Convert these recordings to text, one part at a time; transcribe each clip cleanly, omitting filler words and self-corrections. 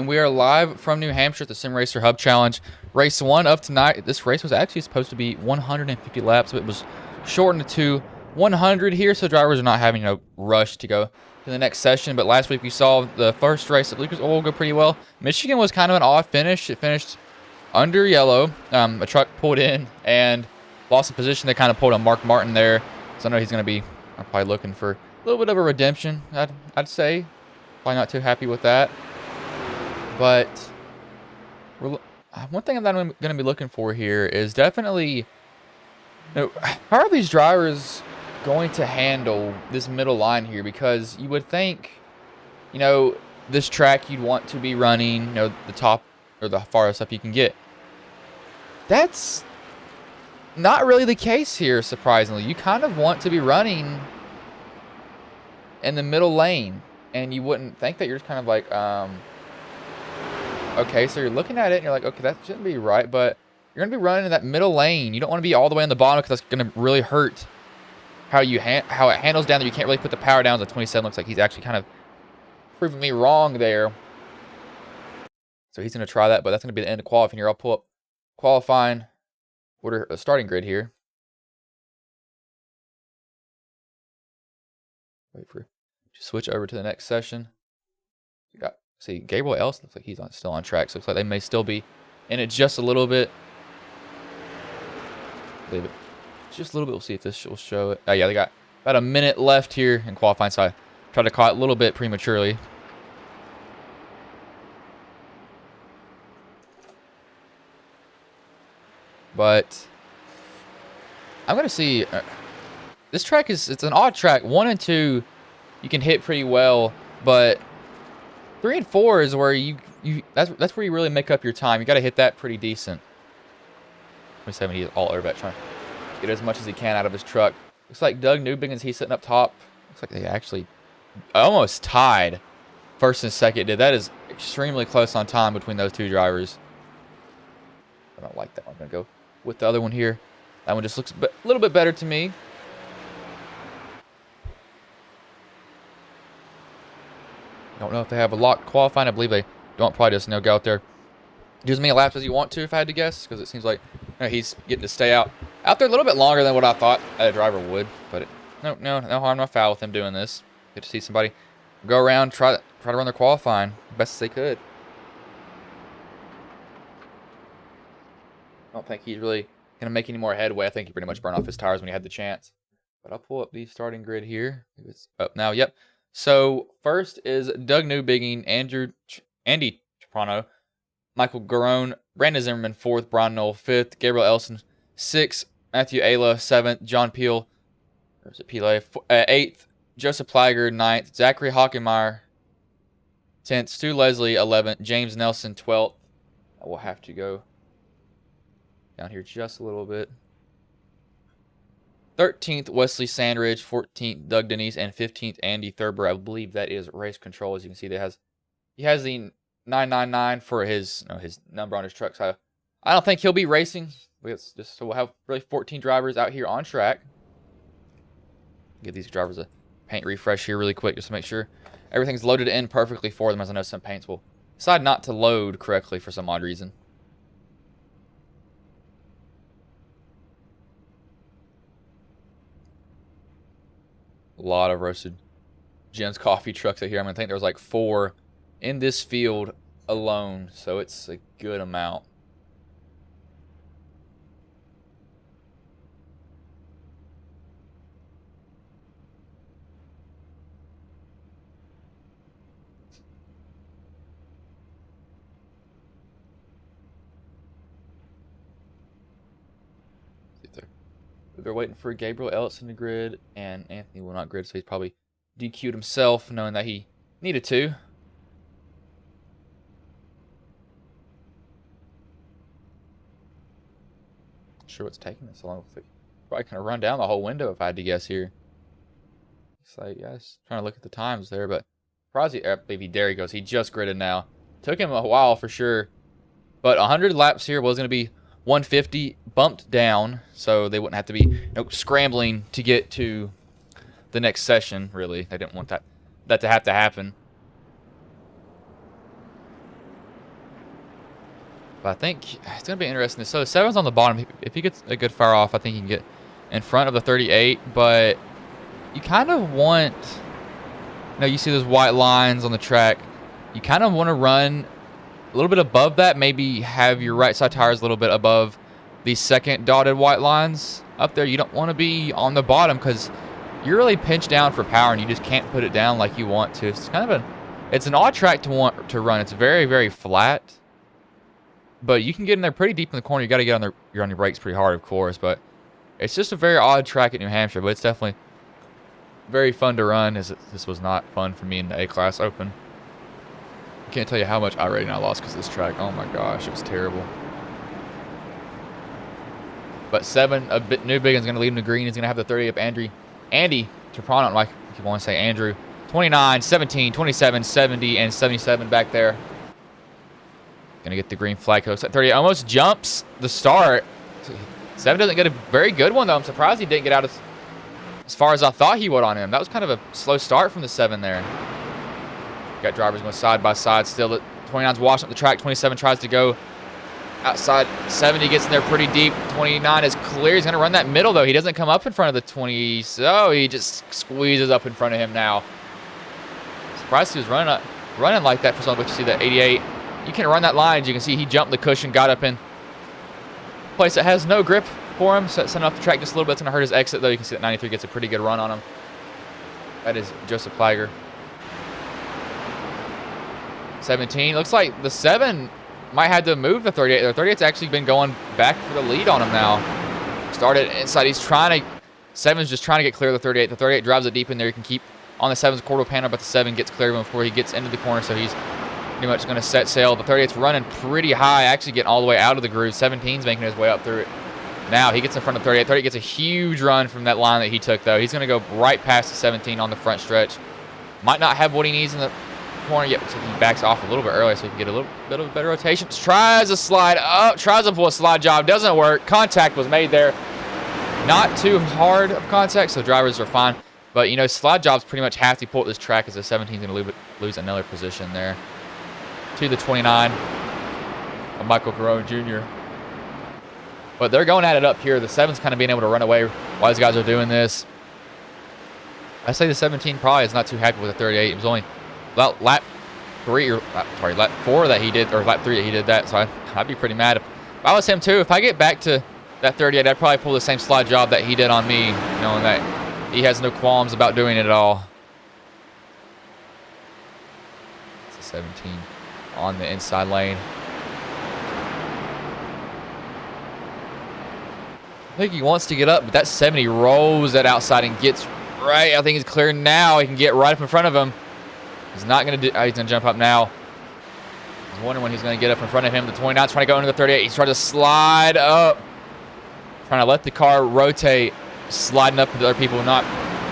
and we are live from New Hampshire at the Sim Racer Hub Challenge. Race 1 of tonight. This race was actually supposed to be 150 laps, but it was shortened to 100 here, so drivers are not having a rush to go to the next session. But last week we saw the first race at Lucas Oil go pretty well. Michigan was kind of an odd finish. It finished under yellow. A truck pulled in and lost the position. They kind of pulled a Mark Martin there, so I know he's going to be probably looking for a little bit of a redemption, I'd say. Probably not too happy with that. But one thing that I'm going to be looking for here is definitely, how are these drivers going to handle this middle line here? Because you would think, this track you'd want to be running, the top or the farthest up you can get. That's not really the case here, surprisingly. You kind of want to be running in the middle lane, and you wouldn't think that. You're just kind of like, okay, so you're looking at it and you're like, okay, that shouldn't be right, but you're going to be running in that middle lane. You don't want to be all the way on the bottom because that's going to really hurt how it handles down there. You can't really put the power down. The 27 looks like he's actually kind of proving me wrong there. So he's going to try that, but that's going to be the end of qualifying here. I'll pull up qualifying order, starting grid here. Wait for it to switch over to the next session. See, Gabriel Elson looks like he's still on track. So it looks like they may still be in it just a little bit. Leave it just a little bit. We'll see if this will show it. Oh, yeah, they got about a minute left here in qualifying. So I tried to call it a little bit prematurely. But I'm going to see. This track it's an odd track. 1 and 2, you can hit pretty well. But 3 and 4 is where that's where you really make up your time. You got to hit that pretty decent. 27, he's all over that, trying to get as much as he can out of his truck. Looks like Doug Newbiggins, he's sitting up top. Looks like they actually almost tied first and second. That is extremely close on time between those two drivers. I don't like that one. I'm gonna go with the other one here. That one just looks a little bit better to me. Don't know if they have a locked qualifying. I believe they don't. Probably just go out there, do as many laps as you want to, if I had to guess, because it seems like he's getting to stay out there a little bit longer than what I thought a driver would. But no harm, no foul with him doing this. Good to see somebody go around, try to run their qualifying best as they could. I don't think he's really going to make any more headway. I think he pretty much burned off his tires when he had the chance. But I'll pull up the starting grid here. It's up now. Yep. So first is Doug Newbiggin, Andy Ciprano, Michael Garone, Brandon Zimmerman 4th, Brian Knoll 5th, Gabriel Elson 6th, Matthew Ayla 7th, John Peel, or is it Pele, 8th, Joseph Plager 9th, Zachary Hockenmeyer 10th, Stu Leslie 11th, James Nelson 12th. I will have to go down here just a little bit. 13th, Wesley Sandridge. 14th, Doug Denise. And 15th, Andy Thurber. I believe that is race control. As you can see, he has the 999 for his number on his truck. So I don't think he'll be racing. So we'll have really 14 drivers out here on track. Give these drivers a paint refresh here really quick just to make sure everything's loaded in perfectly for them, as I know some paints will decide not to load correctly for some odd reason. A lot of roasted Jim's coffee trucks out here. I'm going to think there's like 4 in this field alone, so it's a good amount. They're waiting for Gabriel Ellison to grid, and Anthony will not grid, so he's probably DQ'd himself, knowing that he needed to. Not sure what's taking this long. Probably gonna run down the whole window if I had to guess here. It's like, yeah, trying to look at the times there, but probably, I believe there he goes. He just gridded now. Took him a while for sure, but 100 laps here was gonna be 150, bumped down, so they wouldn't have to be scrambling to get to the next session, really. They didn't want that to have to happen. But I think it's going to be interesting. So 7's on the bottom. If he gets a good fire off, I think he can get in front of the 38. But you kind of want, you see those white lines on the track. You kind of want to run a little bit above that. Maybe have your right side tires a little bit above the second dotted white lines up there. You don't want to be on the bottom because you're really pinched down for power and you just can't put it down like you want to. It's kind of it's an odd track to run. It's very, very flat. But you can get in there pretty deep in the corner. You got to get on you're on your brakes pretty hard, of course. But it's just a very odd track at New Hampshire. But it's definitely very fun to run. This was not fun for me in the A-Class Open. I can't tell you how much iRating I lost because of this track. Oh my gosh, it was terrible. But 7, new big one's going to lead him to green. He's going to have the 30 of Andy Toprano, like if you want to say Andrew. 29, 17, 27, 70, and 77 back there. Gonna get the green flag. Looks like 30 almost jumps the start. 7 doesn't get a very good one though. I'm surprised he didn't get out as far as I thought he would on him. That was kind of a slow start from the 7 there. Got drivers going side by side still. 29's washing up the track. 27 tries to go outside. 70 gets in there pretty deep. 29 is clear. He's gonna run that middle though. He doesn't come up in front of the 20, so he just squeezes up in front of him now. Surprised he was running like that for something. But you see that 88. You can run that line. As you can see, he jumped the cushion, got up in place that has no grip for him. So sent off the track just a little bit. It's going to hurt his exit, though. You can see that 93 gets a pretty good run on him. That is Joseph Plager. 17. Looks like the 7 might have to move the 38. The 38's actually been going back for the lead on him now. Started inside. He's trying to... 7's just trying to get clear of the 38. The 38 drives it deep in there. You can keep on the 7's quarter panel, but the 7 gets clear of him before he gets into the corner, so he's pretty much going to set sail. The 38's running pretty high, actually getting all the way out of the groove. 17's making his way up through it. Now he gets in front of 38. 38 gets a huge run from that line that he took, though. He's going to go right past the 17 on the front stretch. Might not have what he needs in the corner yet, so he backs off a little bit earlier so he can get a little bit of a better rotation. Tries a slide up, tries to pull a slide job. Doesn't work. Contact was made there. Not too hard of contact, so drivers are fine. But, slide jobs pretty much have to pull at this track as the 17 is going to lose another position there. To the 29 of Michael Carone Jr. But they're going at it up here. The 7's kind of being able to run away while these guys are doing this. I say the 17 probably is not too happy with the 38. It was only lap 4 that he did, or lap 3 that he did that. So I'd be pretty mad if I was him too. If I get back to that 38, I'd probably pull the same slide job that he did on me, knowing that he has no qualms about doing it at all. It's a 17 on the inside lane. I think he wants to get up, but that 70 rolls that outside and gets right. I think he's clear now. He can get right up in front of him. He's not going to do. He's going to jump up now. I was wondering when he's going to get up in front of him. The 29's trying to go into the 38. He's trying to slide up, trying to let the car rotate, sliding up into other people. Not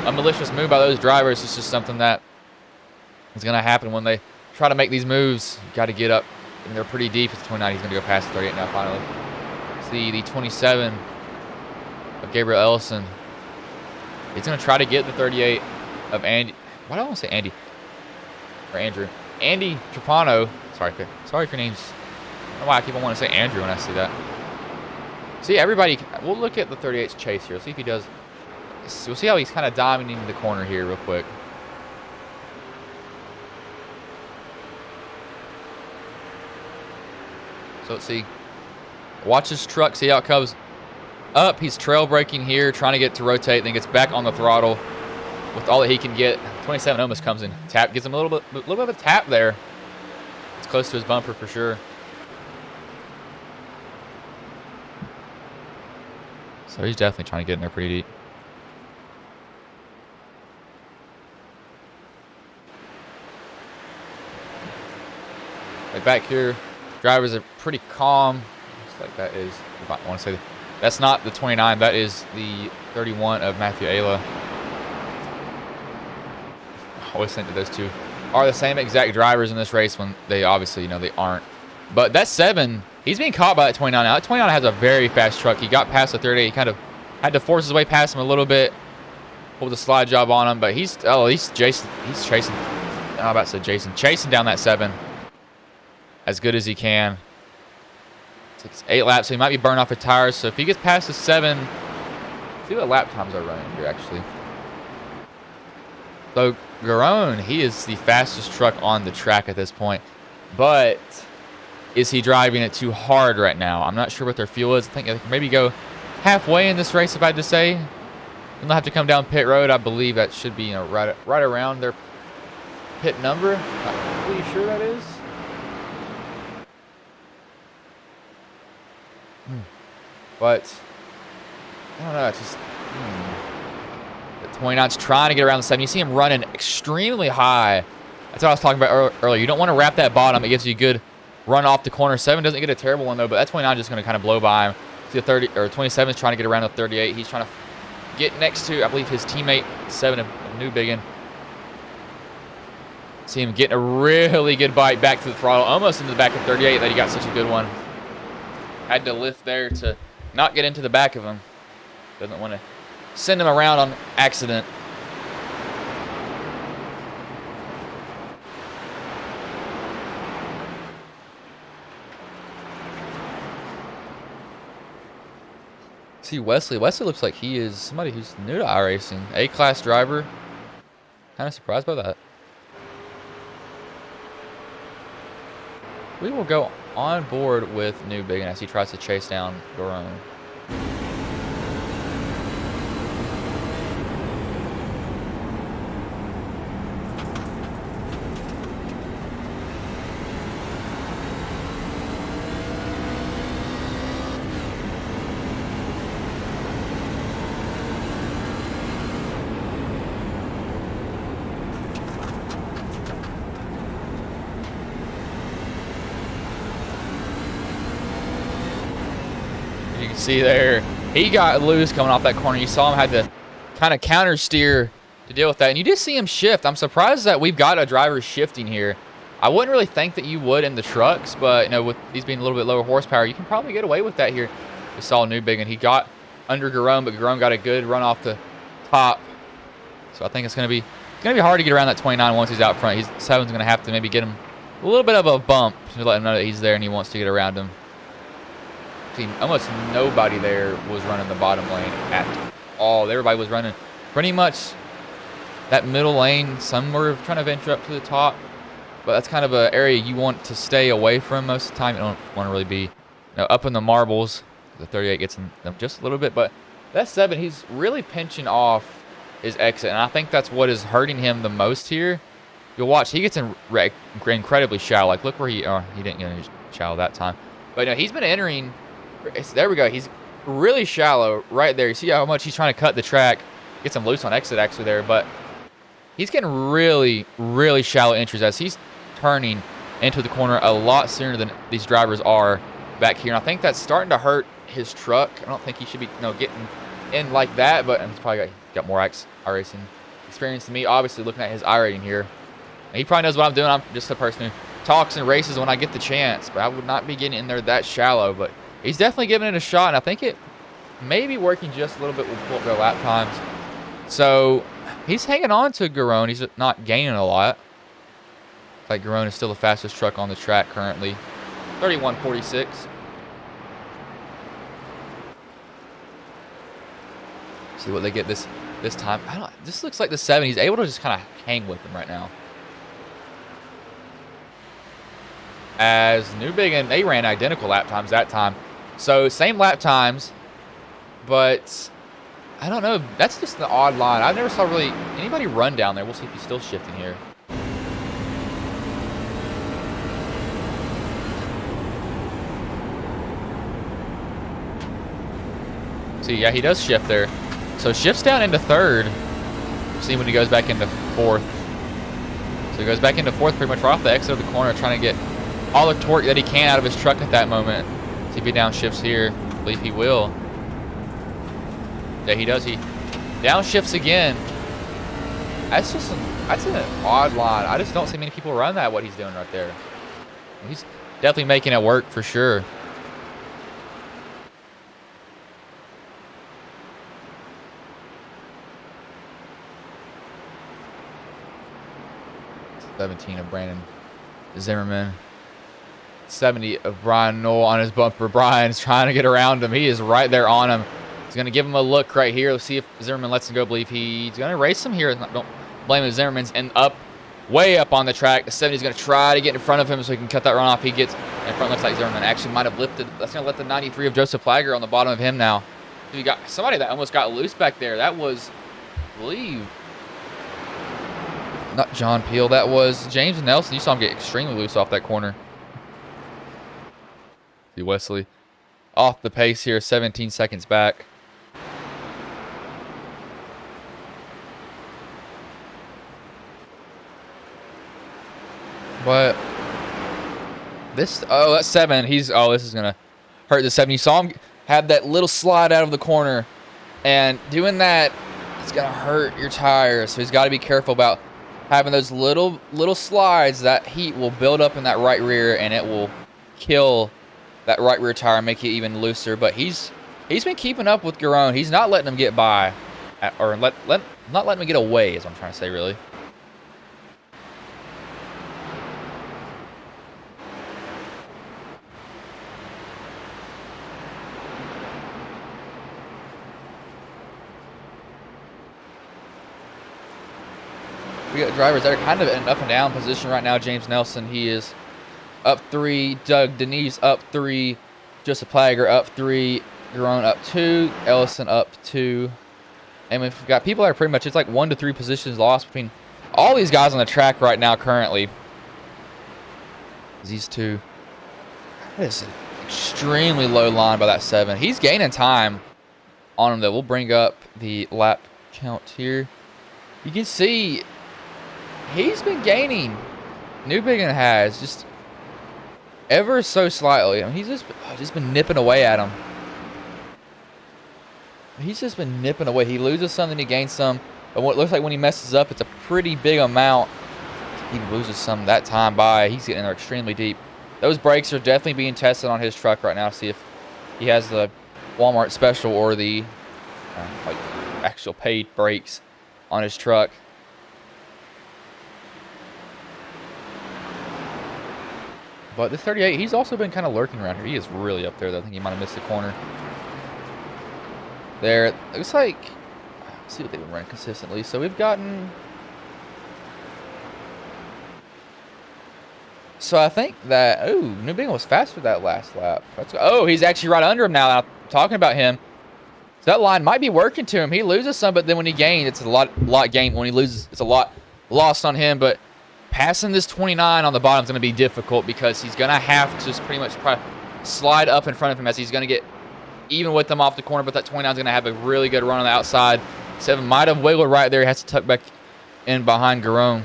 a malicious move by those drivers. It's just something that is going to happen when they try to make these moves. You got to get up, and they're pretty deep. It's 29. He's going to go past the 38 now. Finally, see the 27 of Gabriel Ellison. He's going to try to get the 38 of Andy. Why do I want to say Andy or Andrew? Andy Trapano. Sorry if your name's. I don't know why I keep on wanting to say Andrew when I see that. See, everybody. We'll look at the 38's chase here. See if he does. We'll see how he's kind of diving into the corner here real quick. So let's see. Watch his truck. See how it comes up. He's trail braking here, trying to get to rotate, then gets back on the throttle with all that he can get. 27 almost comes in. Tap gives him a little bit of a tap there. It's close to his bumper for sure. So he's definitely trying to get in there pretty deep. Like back here, drivers are pretty calm. Looks like that is, if I want to say that. That's not the 29. That is the 31 of Matthew Ayla. I always think that those two are the same exact drivers in this race when they obviously, they aren't. But that 7, he's being caught by that 29 now. That 29 has a very fast truck. He got past the 38. He kind of had to force his way past him a little bit. Pulled the slide job on him. But he's chasing. I'm about to say Jason. Chasing down that 7 as good as he can. It's 8 laps, so he might be burning off his tires. So if he gets past the 7, see what lap times are running here, actually. So Garone, he is the fastest truck on the track at this point. But is he driving it too hard right now? I'm not sure what their fuel is. I think they can maybe go halfway in this race, if I had to say. And they'll have to come down pit road. I believe that should be, you know, right around their pit number. I'm pretty sure that is. But I don't know. It's just the 29's trying to get around the 7. You see him running extremely high. That's what I was talking about earlier. You don't want to wrap that bottom. It gives you a good run off the corner. 7 doesn't get a terrible one though, but that 29 is just going to kind of blow by him. See the 30 or 27 is trying to get around the 38. He's trying to get next to, I believe, his teammate 7 of Newbiggin. See him getting a really good bite back to the throttle, almost into the back of 38. That he got such a good one. Had to lift there to not get into the back of him. Doesn't want to send him around on accident. See Wesley. Wesley looks like he is somebody who's new to iRacing. A-class driver. Kind of surprised by that. We will go on board with Newbiggin as he tries to chase down Garone. You can see there, he got loose coming off that corner. You saw him had to kind of counter steer to deal with that. And you did see him shift. I'm surprised that we've got a driver shifting here. I wouldn't really think that you would in the trucks, but you know, with these being a little bit lower horsepower, you can probably get away with that here. We saw Newbiggin. He got under Garone, but Garone got a good run off the top. So I think it's gonna be hard to get around that 29 once he's out front. 7's gonna have to maybe get him a little bit of a bump to let him know that he's there and he wants to get around him. Almost nobody there was running the bottom lane at all. Everybody was running pretty much that middle lane. Some were trying to venture up to the top, but that's kind of an area you want to stay away from most of the time. You don't want to really be, you know, up in the marbles. The 38 gets them just a little bit, but that 7, he's really pinching off his exit, and I think that's what is hurting him the most here. You'll watch, he gets incredibly shallow. Like, look where he didn't get shallow that time, but no, he's been entering. There we go. He's really shallow right there. You see how much he's trying to cut the track. Gets him loose on exit actually there, but he's getting really, really shallow entries as he's turning into the corner a lot sooner than these drivers are back here. And I think that's starting to hurt his truck. I don't think he should be, you know, getting in like that, but he's probably got more iRacing experience than me. Obviously, looking at his iRating here, and he probably knows what I'm doing. I'm just a person who talks and races when I get the chance, but I would not be getting in there that shallow. But he's definitely giving it a shot, and I think it may be working just a little bit with pull-up lap times. So he's hanging on to Garone. He's not gaining a lot. Like Garone is still the fastest truck on the track currently. 31.46. See what they get this time. This looks like the 7. He's able to just kind of hang with them right now. As Newbiggin, they ran identical lap times that time. So same lap times, but I don't know. That's just the odd line. I never saw really anybody run down there. We'll see if he's still shifting here. See, yeah, he does shift there. So shifts down into 3rd. See when he goes back into 4th. So he goes back into 4th pretty much right off the exit of the corner, trying to get all the torque that he can out of his truck at that moment. See if he downshifts here. I believe he will. Yeah, he does. He downshifts again. That's an odd line. I just don't see many people run that, what he's doing right there. He's definitely making it work for sure. #17 of Brandon Zimmerman. 70 of Brian Knoll on his bumper. Brian's trying to get around him. He is right there on him. He's going to give him a look right here. Let's see if Zimmerman lets him go. Believe he's going to race him here. Don't blame him. Zimmerman's and up, way up on the track. The 70 is going to try to get in front of him so he can cut that run off. He gets in front. Looks like Zimmerman actually might have lifted. That's going to let the 93 of Joseph Plager on the bottom of him now. You got somebody that almost got loose back there. That was, I believe, not John Peel. That was James Nelson. You saw him get extremely loose off that corner. See Wesley off the pace here, 17 seconds back. But this, oh, that's 7. This is gonna hurt the 7. You saw him have that little slide out of the corner, and doing that, it's gonna hurt your tires. So he's got to be careful about having those little slides. That heat will build up in that right rear, and it will kill that right rear tire and make it even looser. But he's been keeping up with Garone. He's not letting him get by, or not letting him get away, is what I'm trying to say, really. We got drivers that are kind of in an up and down position right now. James Nelson, he is up 3. Doug Denise up 3. Joseph Plager up 3. Garone up 2. Ellison up 2. And we've got people that are pretty much, it's like 1 to 3 positions lost between all these guys on the track right now currently. These two. That is an extremely low line by that 7. He's gaining time on him, though. We'll bring up the lap count here. You can see he's been gaining. Newbigin has, just ever so slightly. I mean, he's just been nipping away at him. He's just been nipping away. He loses some, then he gains some. But what looks like when he messes up, it's a pretty big amount. He loses some that time by. He's getting there extremely deep. Those brakes are definitely being tested on his truck right now to see if he has the Walmart special or the like actual paid brakes on his truck. But this 38, he's also been kind of lurking around here. He is really up there, though. I think he might have missed the corner. There, it looks like, let's see what they've been running consistently. So we've gotten, so I think that, oh, Newbigin was faster that last lap. Oh, he's actually right under him now. Talking about him. So that line might be working to him. He loses some, but then when he gains, it's a lot gained. When he loses, it's a lot lost on him. But passing this 29 on the bottom is going to be difficult because he's going to have to just pretty much slide up in front of him as he's going to get even with them off the corner. But that 29 is going to have a really good run on the outside. 7 might have wiggled right there. He has to tuck back in behind Garone.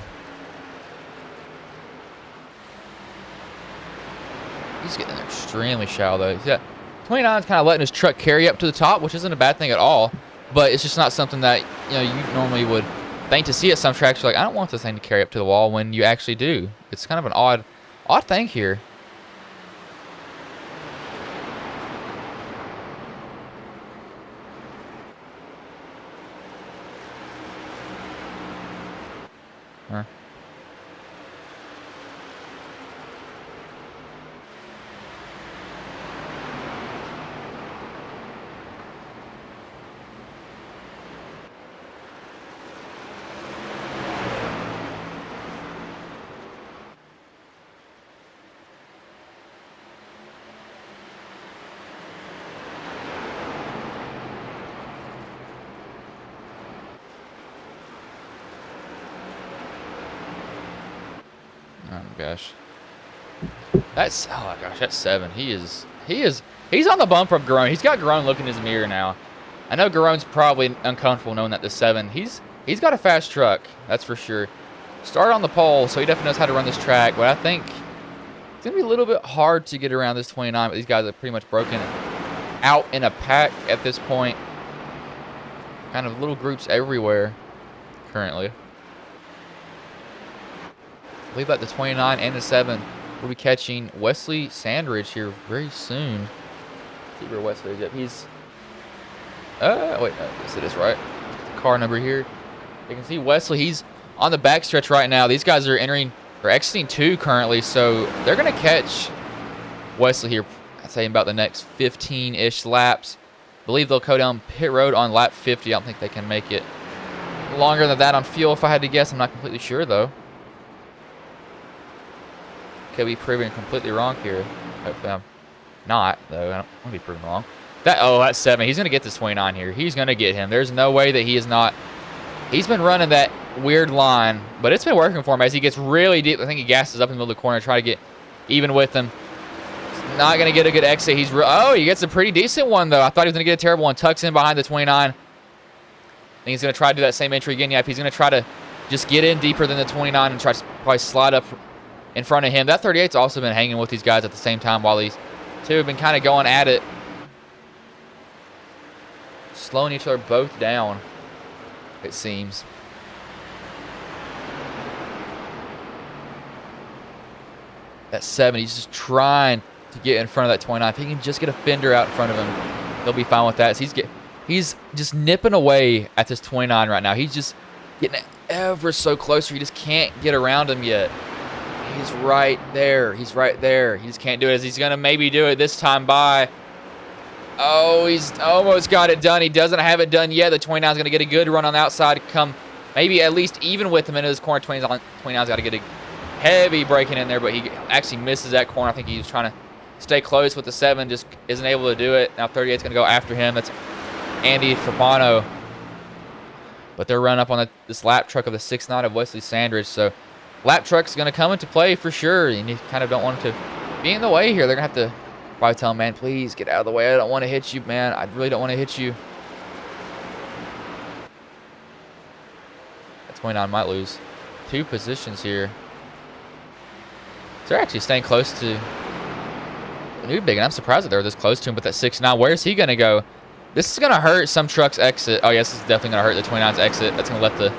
He's getting extremely shallow, though. Yeah, 29 is kind of letting his truck carry up to the top, which isn't a bad thing at all. But it's just not something that you normally would think to see at some tracks. You're like, I don't want this thing to carry up to the wall when you actually do. It's kind of an odd thing here. Huh. Oh my gosh. That's, oh my gosh, that's 7. He's on the bumper of Garone. He's got Garone looking in his mirror now. I know Garone's probably uncomfortable knowing that the 7, he's got a fast truck, that's for sure. Started on the pole, so he definitely knows how to run this track, but I think it's gonna be a little bit hard to get around this 29, but these guys are pretty much broken out in a pack at this point. Kind of little groups everywhere currently. I believe that the 29 and the 7 will be catching Wesley Sandridge here very soon. Let's see where Wesley is at. He's, wait, no, yes, it is right. The car number here. You can see Wesley, he's on the backstretch right now. These guys are exiting 2 currently, so they're going to catch Wesley here, I'd say about the next 15-ish laps. I believe they'll go down pit road on lap 50. I don't think they can make it longer than that on fuel if I had to guess. I'm not completely sure, though. Could be proven completely wrong here. Hopefully I'm not, though. I don't want to be proven wrong. That's 7. He's going to get this 29 here. He's going to get him. There's no way that he is not. He's been running that weird line, but it's been working for him as he gets really deep. I think he gasses up in the middle of the corner to try to get even with him. He's not going to get a good exit. He gets a pretty decent one, though. I thought he was going to get a terrible one. Tucks in behind the 29. I think he's going to try to do that same entry again. Yep, he's going to try to just get in deeper than the 29 and try to probably slide up in front of him. That 38's also been hanging with these guys at the same time while these two have been kind of going at it. Slowing each other both down, it seems. That 7, he's just trying to get in front of that 29. If he can just get a fender out in front of him, he'll be fine with that. So he's just nipping away at this 29 right now. He's just getting ever so closer. He just can't get around him yet. He's right there. He's right there. He just can't do it. As he's going to maybe do it this time by. Oh, he's almost got it done. He doesn't have it done yet. The 29 is going to get a good run on the outside. Come maybe at least even with him into this corner. 29's got to get a heavy braking in there, but he actually misses that corner. I think he was trying to stay close with the 7. Just isn't able to do it. Now 38's going to go after him. That's Andy Trapano. But they're running up on this lap truck of the 6'9" of Wesley Sandridge. So lap truck's going to come into play for sure. And you kind of don't want him to be in the way here. They're going to have to probably tell him, man, please get out of the way. I don't want to hit you, man. I really don't want to hit you. That 29 might lose 2 positions here. So they're actually staying close to the new big, and I'm surprised that they're this close to him. But that 6'9", where's he going to go? This is going to hurt some truck's exit. Oh, yes, this is definitely going to hurt the 29's exit. That's going to let the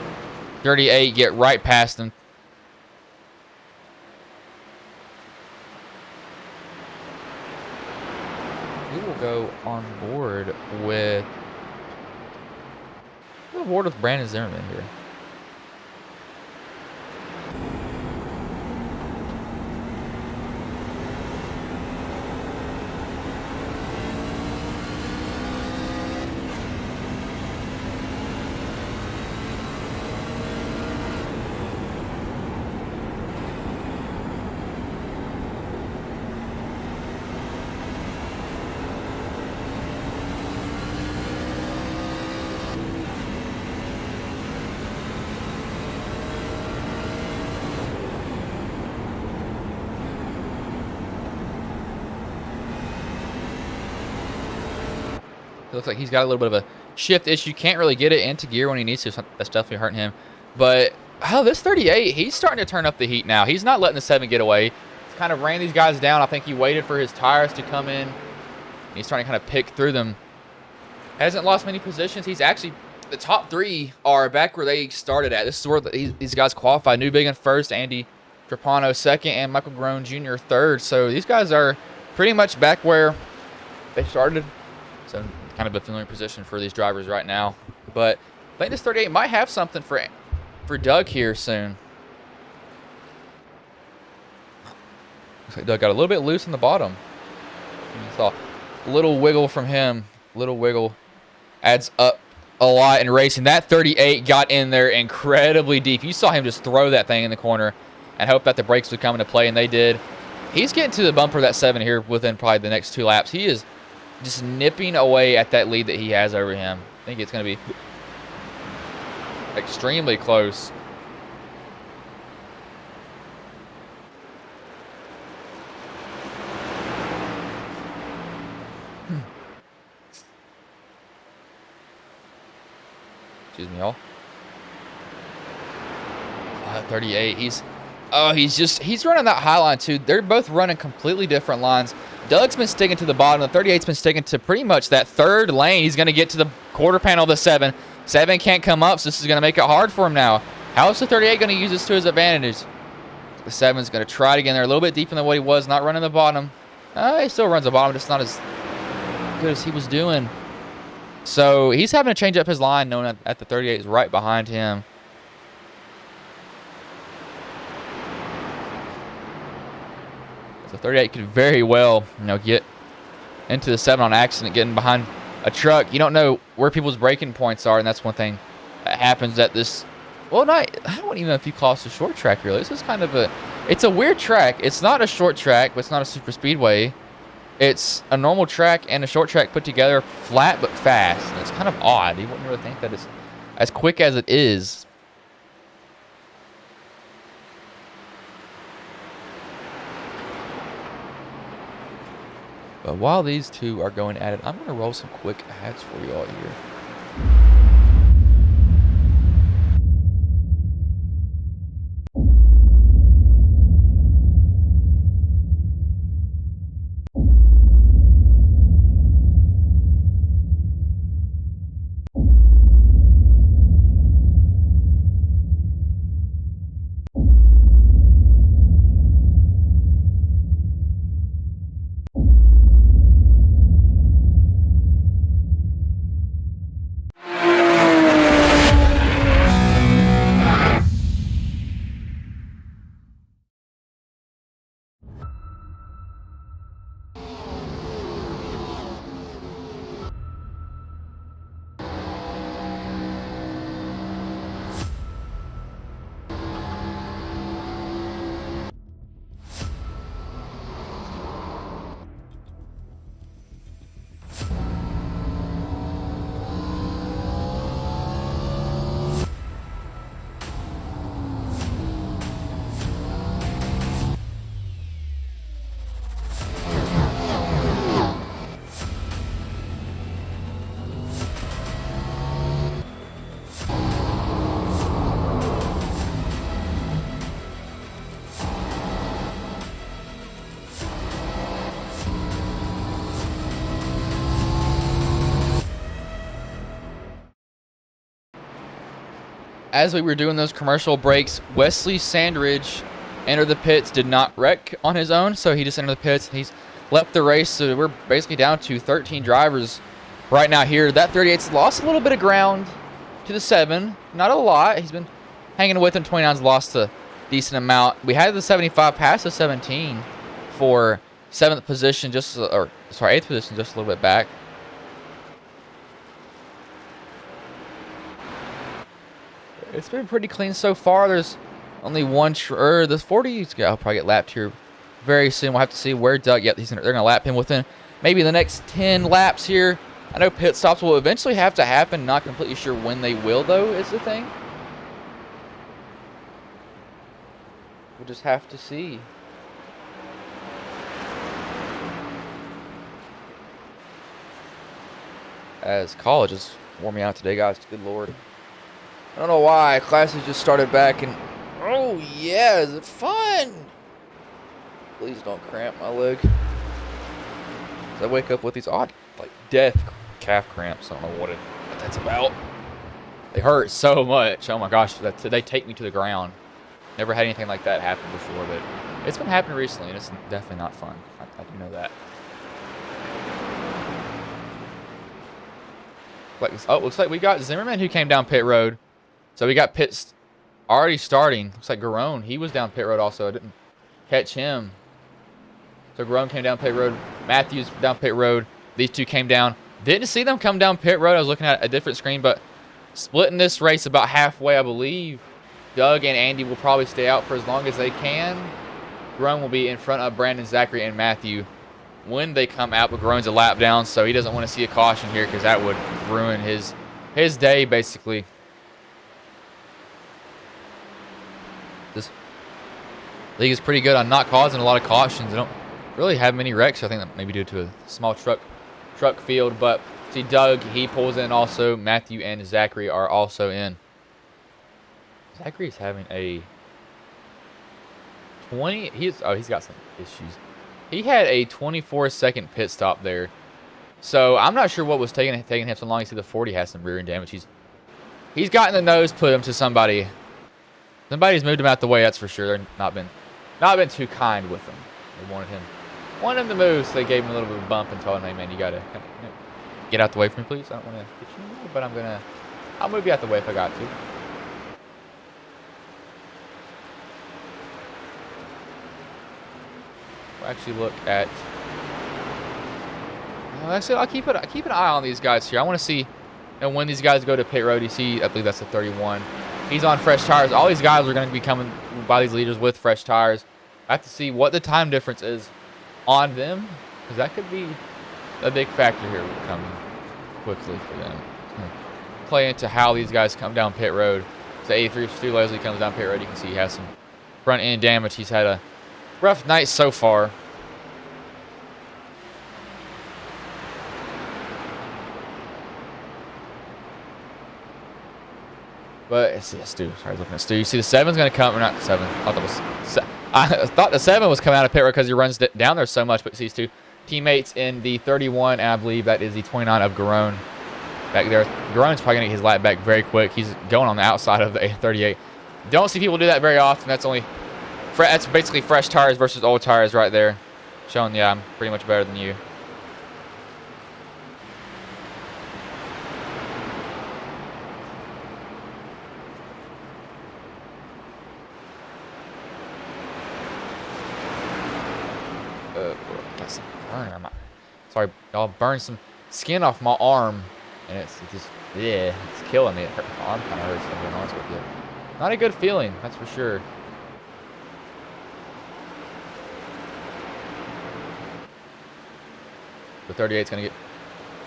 38 get right past him. We will go on board with Brandon Zimmerman here. It looks like he's got a little bit of a shift issue. Can't really get it into gear when he needs to. So that's definitely hurting him. But, this 38, he's starting to turn up the heat now. He's not letting the 7 get away. He's kind of ran these guys down. I think he waited for his tires to come in. He's starting to kind of pick through them. Hasn't lost many positions. He's actually, the top 3 are back where they started at. This is where these guys qualified. Newbigin first, Andy Trapano second, and Michael Groen Jr. third. So these guys are pretty much back where they started. So kind of a familiar position for these drivers right now. But I think this 38 might have something for Doug here soon. Looks like Doug got a little bit loose in the bottom. You saw a little wiggle from him. Little wiggle adds up a lot in racing. That 38 got in there incredibly deep. You saw him just throw that thing in the corner and hope that the brakes would come into play, and they did. He's getting to the bumper of that 7 here within probably the next 2 laps. He is just nipping away at that lead that he has over him. I think it's going to be extremely close. Excuse me, y'all. 38. He's running that high line too. They're both running completely different lines. Doug's been sticking to the bottom. The 38's been sticking to pretty much that 3rd lane. He's going to get to the quarter panel of the 7. 7 can't come up, so this is going to make it hard for him now. How is the 38 going to use this to his advantage? The 7's going to try to get in there a little bit deeper than what he was, not running the bottom. He still runs the bottom, just not as good as he was doing. So he's having to change up his line, knowing that the 38 is right behind him. The 38 could very well, get into the 7 on accident, getting behind a truck. You don't know where people's braking points are, and that's one thing that happens at this. Well, I don't even know if you call this a short track, really. This is kind of it's a weird track. It's not a short track, but it's not a super speedway. It's a normal track and a short track put together, flat but fast. And it's kind of odd. You wouldn't really think that it's as quick as it is. But while these two are going at it, I'm going to roll some quick ads for you all here. As we were doing those commercial breaks, Wesley Sandridge entered the pits, did not wreck on his own, so he just entered the pits. He's left the race, so we're basically down to 13 drivers right now here. That 38's lost a little bit of ground to the 7, not a lot. He's been hanging with him. 29's lost a decent amount. We had the 75 pass the 17 for 7th position, 8th position, just a little bit back. It's been pretty clean so far. There's only one. The 40's I'll probably get lapped here very soon. We'll have to see where Doug. Yep, they're going to lap him within maybe the next 10 laps here. I know pit stops will eventually have to happen. Not completely sure when they will, though, is the thing. We'll just have to see. As college is warming out today, guys. Good Lord. I don't know why. Classes just started back and... Oh, yeah. Is it fun? Please don't cramp my leg. I wake up with these odd, death calf cramps. I don't know what that's about. They hurt so much. Oh, my gosh. They take me to the ground. Never had anything like that happen before, but it's been happening recently, and it's definitely not fun. I do know that. Looks like we got Zimmerman who came down pit road. So we got pits already starting. Looks like Garone, he was down pit road also. I didn't catch him. So Garone came down pit road. Matthews down pit road. These two came down. Didn't see them come down pit road. I was looking at a different screen, but splitting this race about halfway, I believe. Doug and Andy will probably stay out for as long as they can. Garone will be in front of Brandon, Zachary, and Matthew when they come out, but Garone's a lap down, so he doesn't want to see a caution here because that would ruin his day, basically. This league is pretty good on not causing a lot of cautions. They don't really have many wrecks. I think that maybe due to a small truck field, but see Doug, he pulls in also. Matthew and Zachary are also in. Zachary's having a 20. He's got some issues. He had a 24-second pit stop there, so I'm not sure what was taking him so long. You see the 40 has some rear end damage. He's gotten the nose put him to somebody. Somebody's moved him out the way. That's for sure. They're not been too kind with him. They wanted him to move, so they gave him a little bit of a bump and told him, "Hey man, you gotta get out the way from me, please. I don't want to get you, but I'll move you out the way if I got to." actually look at. Actually, I'll keep an eye on these guys here. I want to see, when these guys go to pit road. You see, I believe that's the 31. He's on fresh tires. All these guys are going to be coming by these leaders with fresh tires. I have to see what the time difference is on them, because that could be a big factor here coming quickly for them. Play into how these guys come down pit road. So 83 Stu Leslie comes down pit road. You can see he has some front end damage. He's had a rough night so far. But it's Stu. Sorry, looking at Stu. You see the 7's going to come, or not 7. I thought the 7 was coming out of pit road because he runs down there so much. But see Stu teammates in the 31, and I believe that is the 29 of Garone back there. Garone's probably going to get his lap back very quick. He's going on the outside of the 38. Don't see people do that very often. That's basically fresh tires versus old tires right there, showing yeah, I'm pretty much better than you. Sorry, y'all burned some skin off my arm, and it's just, yeah, it's killing me. My arm kind of hurts, if I'm being honest with you. Not a good feeling, that's for sure. The 38's going to get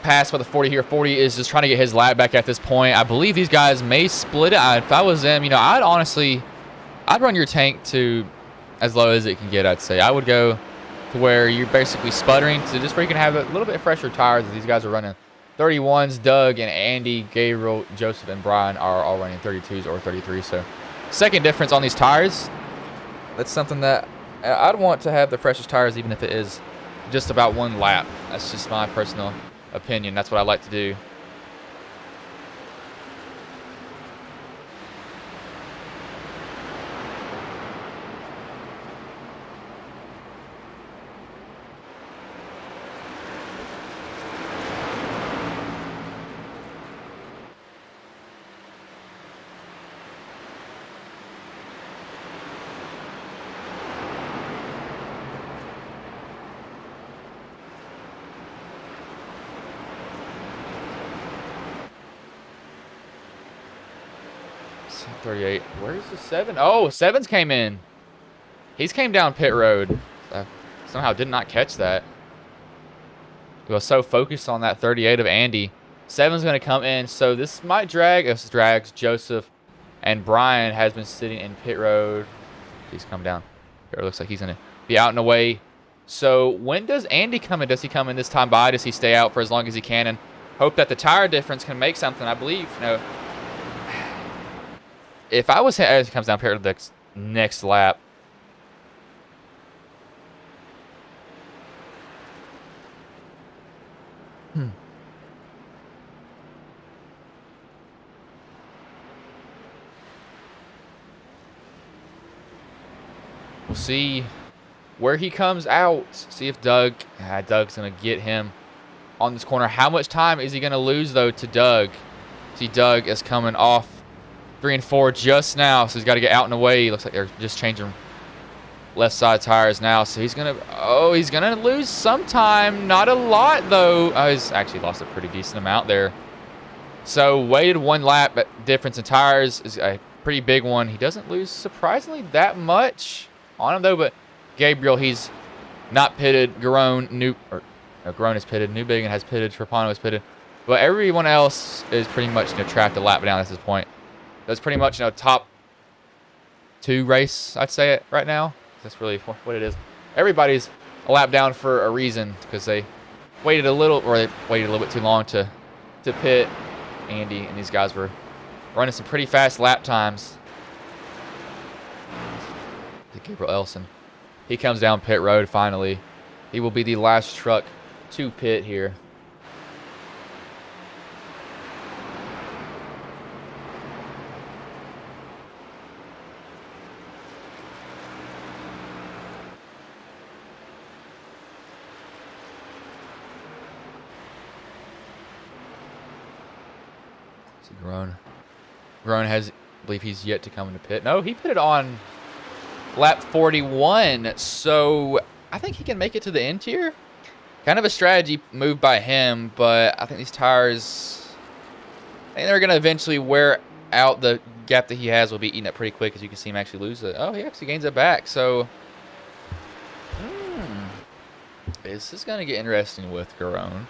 passed by the 40 here. 40 is just trying to get his lap back at this point. I believe these guys may split it. If I was them, I'd run your tank to as low as it can get, I'd say. I would go to where you're basically sputtering, to just where you can have a little bit fresher tires. As these guys are running 31s. Doug and Andy, Gabriel, Joseph, and Brian are all running 32s or 33s. So second difference on these tires. That's something that I'd want to have the freshest tires, even if it is just about one lap. That's just my personal opinion. That's what I like to do. Where's the 7? Oh, 7's came in. He's came down pit road. Somehow did not catch that. He was so focused on that 38 of Andy. 7's going to come in. So this might drag. This drags Joseph, and Brian has been sitting in pit road. He's come down. It looks like he's going to be out and away. So when does Andy come in? Does he come in this time by? Does he stay out for as long as he can and hope that the tire difference can make something? I believe, if I was him, as he comes down pit road the next lap. We'll see where he comes out. See if Doug's going to get him on this corner. How much time is he going to lose, though, to Doug? See, Doug is coming off 3 and 4 just now, so he's got to get out and away. Looks like they're just changing left side tires now. So he's going to lose some time. Not a lot, though. He's actually lost a pretty decent amount there. So waited 1 lap, but difference in tires is a pretty big one. He doesn't lose, surprisingly, that much on him, though. But Gabriel, he's not pitted. Garone is pitted. Newbiggin has pitted. Trapano is pitted. But everyone else is pretty much trapped a lap down at this point. That's pretty much top 2 race, I'd say it right now. That's really what it is. Everybody's a lap down for a reason, because they waited a little bit too long to pit. Andy and these guys were running some pretty fast lap times. Gabriel Elson, he comes down pit road finally. He will be the last truck to pit here. Garone has, I believe he's yet to come into pit. No, he pitted on lap 41. So I think he can make it to the end tier. Kind of a strategy move by him, but I think these tires, I think they're going to eventually wear out. The gap that he has will be eaten up pretty quick, as you can see him actually lose it. Oh, he actually gains it back. So, this is going to get interesting with Garone.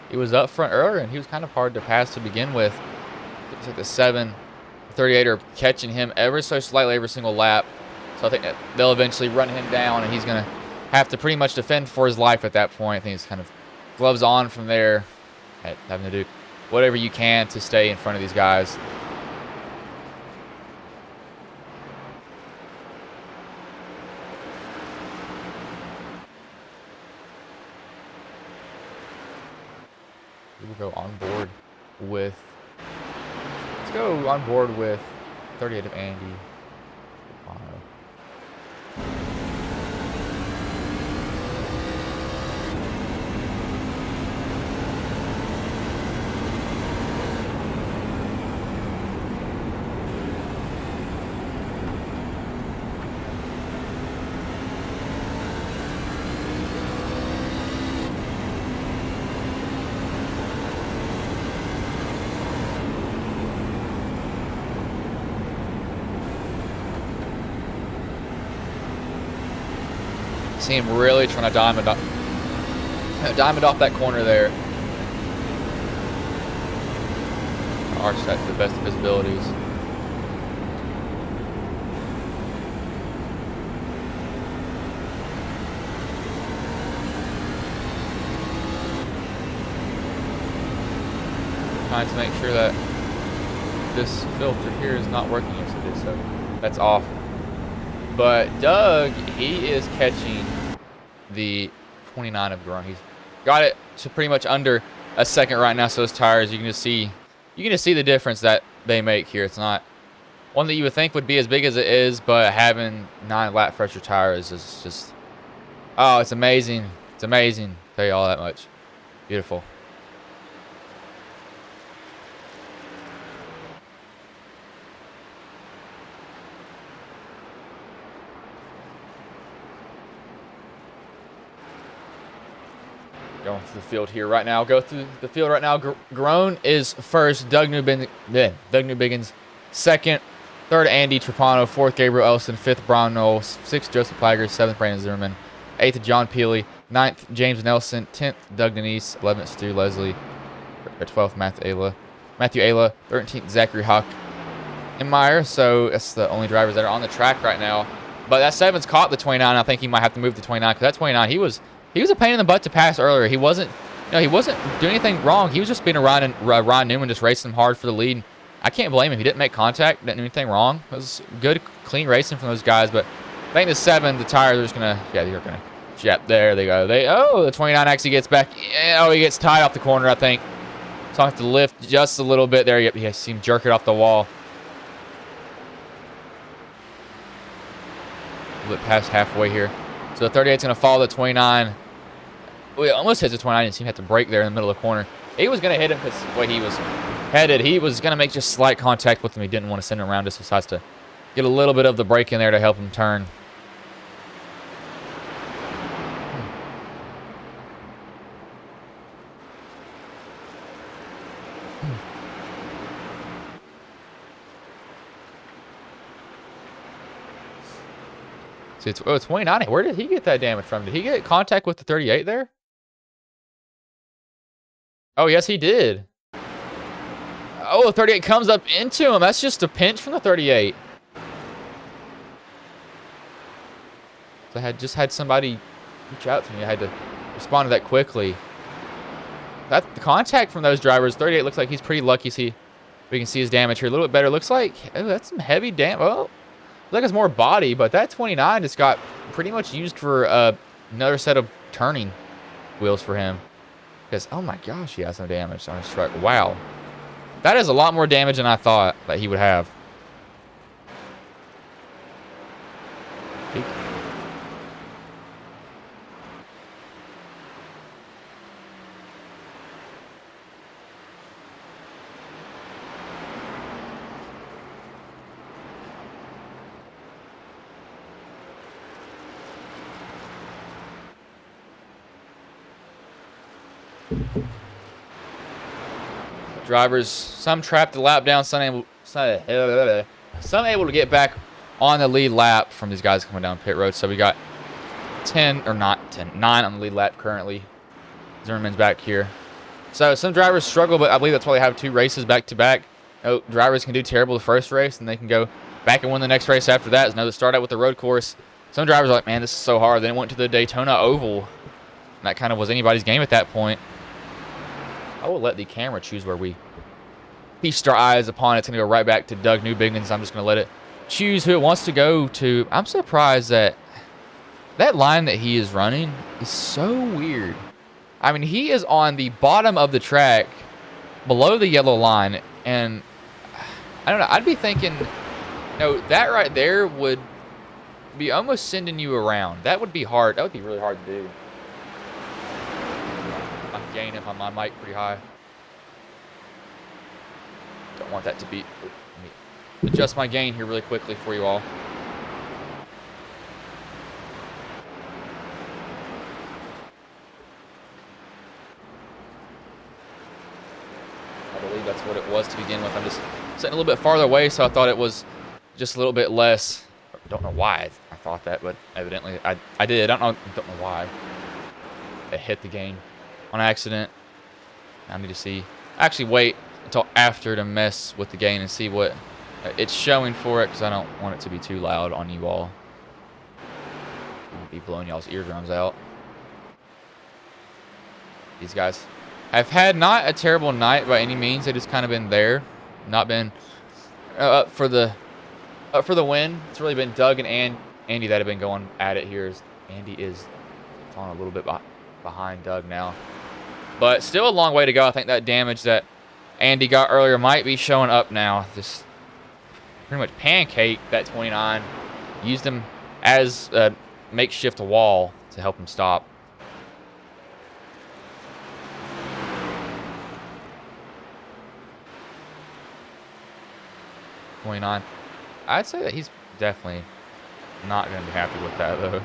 He was up front earlier, and he was kind of hard to pass to begin with. Looks like the 7, 38 are catching him ever so slightly every single lap. So I think that they'll eventually run him down, and he's going to have to pretty much defend for his life at that point. I think he's kind of gloves on from there, having to do whatever you can to stay in front of these guys. We will go on board with, let's go on board with 38 of Andy. See him really trying to diamond off that corner there. Arch that to the best of his abilities. Trying to make sure that this filter here is not working. Yes, it is. So that's off. But Doug, he is catching the 29 of Garone. He's got it to pretty much under a second right now. So those tires, you can just see the difference that they make here. It's not one that you would think would be as big as it is, but having 9 lap fresher tires is just, oh, it's amazing. It's amazing. I'll tell you all that much. Beautiful. Going through the field here right now. Go through the field right now. Garone is first. Doug Newbiggins second. Third, Andy Trapano. Fourth, Gabriel Elson. Fifth, Brian Knoll. Sixth, Joseph Plager. Seventh, Brandon Zimmerman. Eighth, John Peely. Ninth, James Nelson. 10th, Doug Denise. 11th, Stu Leslie. 12th, Matthew Ayla. 13th, Zachary Hawk and Meyer. So that's the only drivers that are on the track right now. But that 7's caught the 29. I think he might have to move to 29 because that 29, he was a pain in the butt to pass earlier. He wasn't doing anything wrong. He was just being a Ryan Newman, just racing him hard for the lead. I can't blame him. He didn't make contact, didn't do anything wrong. It was good, clean racing from those guys. But I think the 7, the tires are just gonna, they're gonna, there they go. The 29 actually gets back. Oh, he gets tied off the corner, I think. So I have to lift just a little bit there. You see him jerk it off the wall. A little bit past halfway here. So the 38's gonna follow the 29. Well, it almost hits the 29. Didn't seem to have to break there in the middle of the corner. He was going to hit him because the way he was headed, he was going to make just slight contact with him. He didn't want to send him around. Just decides to get a little bit of the break in there to help him turn. See, it's 29. Where did he get that damage from? Did he get contact with the 38 there? Oh, yes, he did. Oh, the 38 comes up into him. That's just a pinch from the 38. So I had just had somebody reach out to me. I had to respond to that quickly. The contact from those drivers, 38 looks like he's pretty lucky. See, we can see his damage here a little bit better. Looks like, oh, that's some heavy damage. Well, looks like it's more body, but that 29 just got pretty much used for another set of turning wheels for him. Because, oh my gosh, he has no damage on his truck. Wow. That is a lot more damage than I thought that he would have. Drivers, some trapped the lap down, some able to get back on the lead lap from these guys coming down pit road. So we got 9 on the lead lap currently. Zimmerman's back here. So some drivers struggle, but I believe that's why they have 2 races back to back. Drivers can do terrible the first race, and they can go back and win the next race after that. They start out with the road course. Some drivers are like, man, this is so hard. Then went to the Daytona Oval. And that kind of was anybody's game at that point. I will let the camera choose where we feast our eyes upon. It's going to go right back to Doug Newbiggins. I'm just going to let it choose who it wants to go to. I'm surprised that that line that he is running is so weird. I mean, he is on the bottom of the track below the yellow line. And I don't know. I'd be thinking, no, that right there would be almost sending you around. That would be hard. That would be really hard to do. I'm gaining up on my mic pretty high. Don't want that to be. Let me adjust my gain here really quickly for you all. I believe that's what it was to begin with. I'm just sitting a little bit farther away, so I thought it was just a little bit less. I don't know why I thought that, but evidently I did. I don't know why. It hit the gain on accident. I need to see. Actually, wait until after to mess with the gain and see what it's showing for it, because I don't want it to be too loud on you all. I'll be blowing y'all's eardrums out. These guys have had not a terrible night by any means. They just kind of been there, not been up for the win. It's really been Doug and Andy that have been going at it here. Andy is falling a little bit behind Doug now, but still a long way to go. I think that damage that Andy got earlier might be showing up now. Just pretty much pancake that 29. Used him as a makeshift wall to help him stop. I'd say that he's definitely not going to be happy with that, though.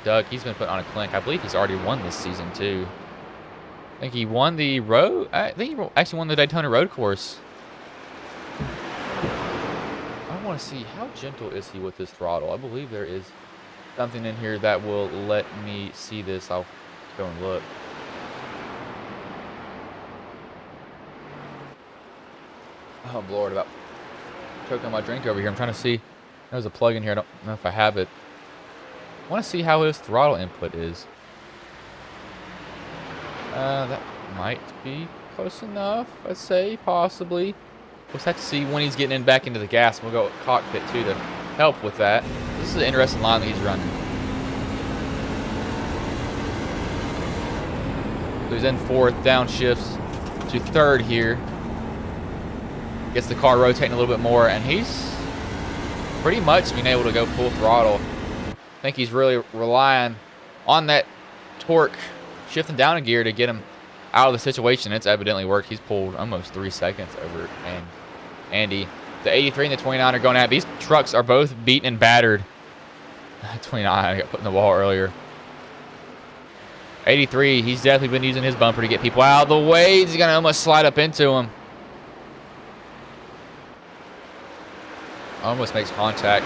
Doug, he's been put on a clink. I believe he's already won this season, too. I think he won the road. I think he actually won the Daytona road course. I want to see how gentle is he with his throttle. I believe there is something in here that will let me see this. I'll go and look. Oh, Lord, about choking on my drink over here. I'm trying to see. There's a plug in here. I don't know if I have it. I want to see how his throttle input is. That might be close enough, I'd say, possibly. We'll just have to see when he's getting back into the gas. We'll go cockpit, too, to help with that. This is an interesting line that he's running. So he's in fourth, downshifts to third here. Gets the car rotating a little bit more, and he's pretty much being able to go full throttle. I think he's really relying on that torque, shifting down a gear to get him out of the situation. It's evidently worked. He's pulled almost 3 seconds over Andy. The 83 and the 29 are going at it. These trucks are both beaten and battered. 29, I got put in the wall earlier. 83, he's definitely been using his bumper to get people out of the way. He's going to almost slide up into him. Almost makes contact.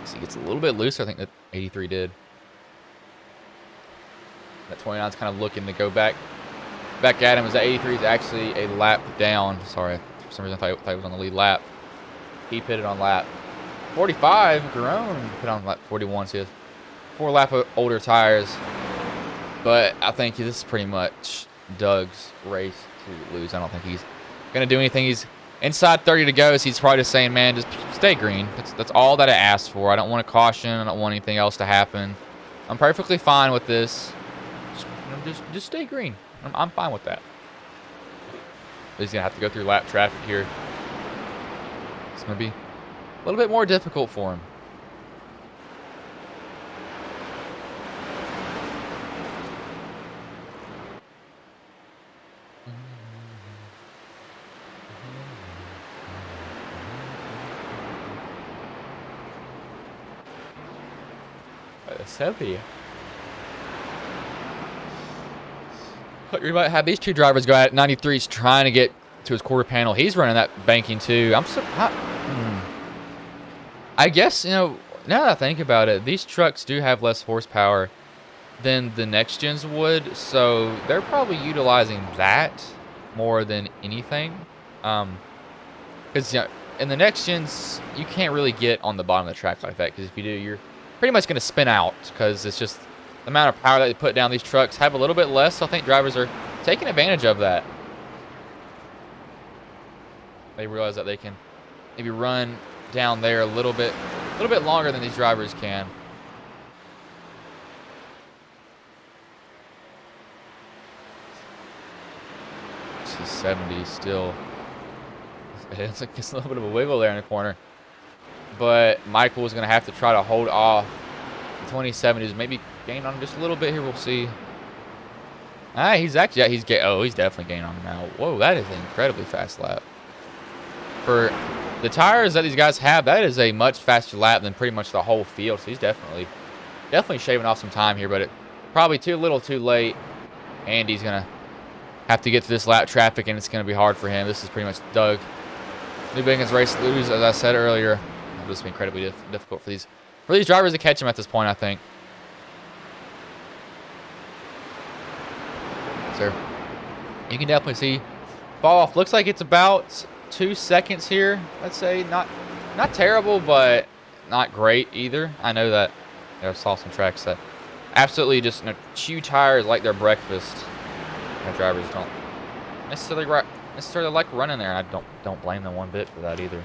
So he gets a little bit looser, I think that 83 did. That 29's kind of looking to go back at him, as that 83 is actually a lap down. Sorry, for some reason I thought he was on the lead lap. He pitted on lap 45. Garone put on lap 41. So he has 4 lap older tires. But I think this is pretty much Doug's race to lose. I don't think he's going to do anything. He's inside 30 to go, so he's probably just saying, man, just stay green. That's all that I asked for. I don't want a caution. I don't want anything else to happen. I'm perfectly fine with this. Just stay green. I'm fine with that. But he's going to have to go through lap traffic here. It's going to be a little bit more difficult for him. 70. You might have these two drivers go at 93. He's trying to get to his quarter panel. He's running that banking too. I guess, you know, now that I think about it, these trucks do have less horsepower than the next gens would, so they're probably utilizing that more than anything. Because, you know, in the next gens, you can't really get on the bottom of the track like that, because if you do, you're pretty much going to spin out, because it's just the amount of power that they put down. These trucks have a little bit less, so I think drivers are taking advantage of that. They realize that they can maybe run down there a little bit longer than these drivers can. This is 70 still. It's like it's a little bit of a wiggle there in the corner. But Michael is going to have to try to hold off the 2070s. Maybe gain on him just a little bit here. We'll see. He's actually, yeah, he's definitely gaining on him now. Whoa, that is an incredibly fast lap. For the tires that these guys have, that is a much faster lap than pretty much the whole field. So he's definitely shaving off some time here, but it probably too little too late. Andy's going to have to get to this lap traffic, and it's going to be hard for him. This is pretty much Doug Newbingen's race lose, as I said earlier. It'll just be incredibly difficult for these drivers to catch him at this point, I think. So you can definitely see fall off. Looks like it's about 2 seconds here. Let's say not terrible, but not great either. I know that I saw some tracks that absolutely just, you know, chew tires like their breakfast. And drivers don't necessarily like running there, and I don't blame them one bit for that either.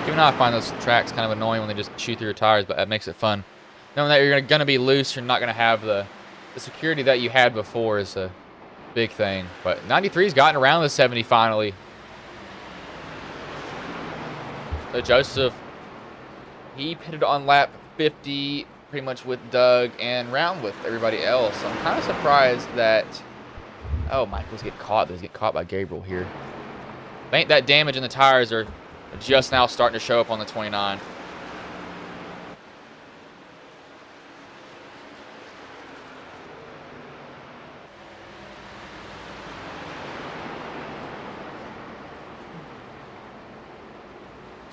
Even though I find those tracks kind of annoying when they just chew through your tires, but that makes it fun. Knowing that you're going to be loose, you're not going to have the security that you had before is a big thing. But 93's gotten around the 70 finally. So Joseph, he pitted on lap 50 pretty much with Doug and round with everybody else. I'm kind of surprised that... Oh, Michael's getting caught. He's getting caught by Gabriel here. I think that damage in the tires are just now starting to show up on the 29.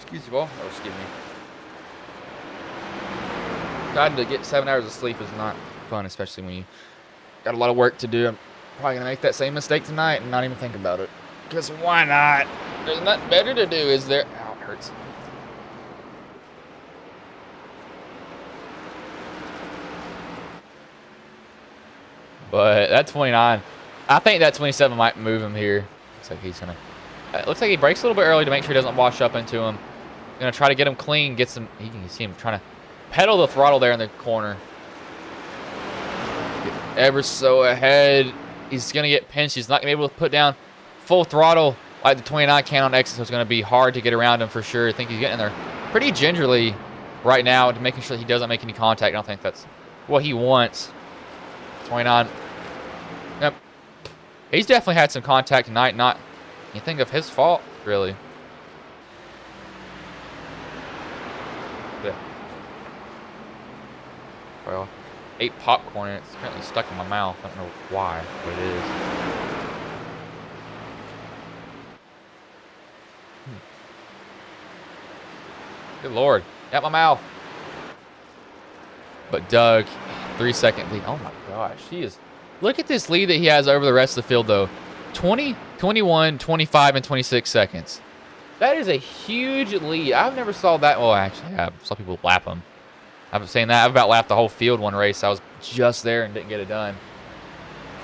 Excuse me. Oh, excuse me. Trying to get 7 hours of sleep is not fun, especially when you got a lot of work to do. I'm probably going to make that same mistake tonight and not even think about it. Because why not? There's nothing better to do, is there? Ow, it hurts. But that 29, I think that 27 might move him here. Looks like he's going to... It looks like he brakes a little bit early to make sure he doesn't wash up into him. Going to try to get him clean, get some... You can see him trying to pedal the throttle there in the corner. Get ever so ahead. He's going to get pinched. He's not going to be able to put down full throttle like the 29 can on exit, so it's going to be hard to get around him for sure. I think he's getting there pretty gingerly right now, to making sure that he doesn't make any contact. I don't think that's what he wants. 29. Yep. He's definitely had some contact tonight. Not anything of his fault, really. Yeah. Well, ate popcorn and it's currently stuck in my mouth. I don't know why, but it is. Good Lord. At my mouth. But Doug, 3-second lead. Oh my gosh. He is. Look at this lead that he has over the rest of the field, though. 20, 21, 25, and 26 seconds. That is a huge lead. I've never saw that. Well, actually, I saw people lap him. I've been saying that. I've about lapped the whole field one race. I was just there and didn't get it done.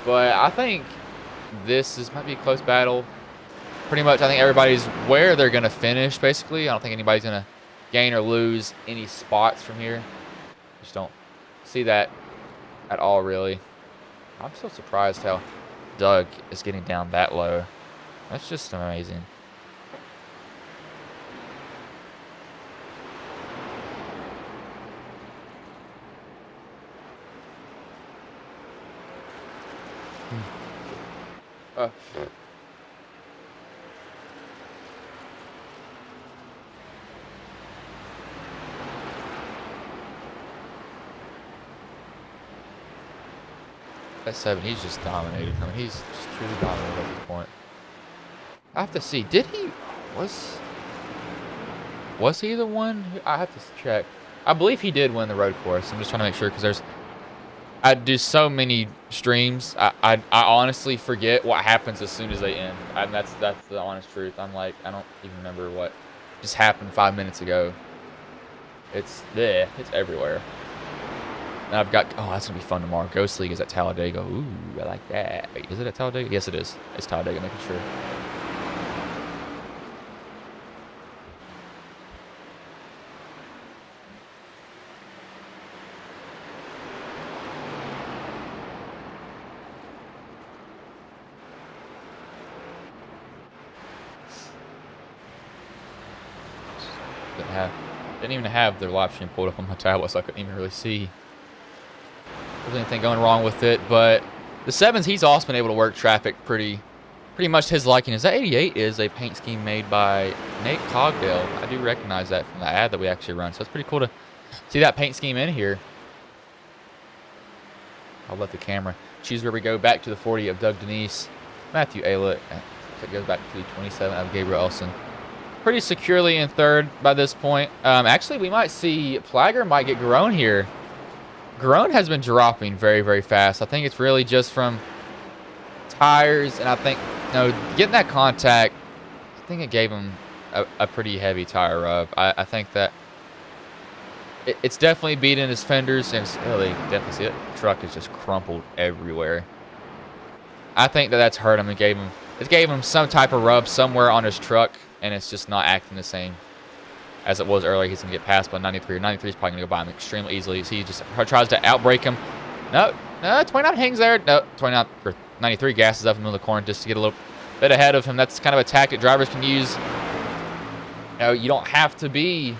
But I think this might be a close battle. Pretty much, I think everybody's where they're going to finish, basically. I don't think anybody's going to gain or lose any spots from here. Just don't see that at all, really. I'm so surprised how Doug is getting down that low. That's just amazing. That 7, he's just dominated. I mean, he's just truly dominated at this point. I have to see. Did he... Was he the one? I have to check. I believe he did win the road course. I'm just trying to make sure because there's... I do so many streams. I honestly forget what happens as soon as they end. And that's the honest truth. I'm like, I don't even remember what just happened 5 minutes ago. It's there. It's everywhere. And I've got... Oh, that's going to be fun tomorrow. Ghost League is at Talladega. Ooh, I like that. Wait, is it at Talladega? Yes, it is. It's Talladega, making sure. Didn't even have their live stream pulled up on my tablet, so I couldn't even really see if there's anything going wrong with it. But the 7s, he's also been able to work traffic pretty much his liking. Is that 88 is a paint scheme made by Nate Cogdale. I do recognize that from the ad that we actually run, so it's pretty cool to see that paint scheme in here. I'll let the camera choose where we go. Back to the 40 of Doug Denise, Matthew Aylett. It goes back to the 27 of Gabriel Elson. Pretty securely in third by this point. Actually, we might see Plagger might get Garone here. Garone has been dropping very, very fast. I think it's really just from tires, and I think, getting that contact, I think it gave him a pretty heavy tire rub. I think that it's definitely beating his fenders, and you definitely see it. The truck is just crumpled everywhere. I think that's hurt him and gave him some type of rub somewhere on his truck. And it's just not acting the same as it was earlier. He's going to get passed by 93. 93 is probably going to go by him extremely easily. So he just tries to outbrake him. No, 29 hangs there. No, 29 or 93 gasses up in the middle of the corner just to get a little bit ahead of him. That's kind of a tactic drivers can use. You don't have to be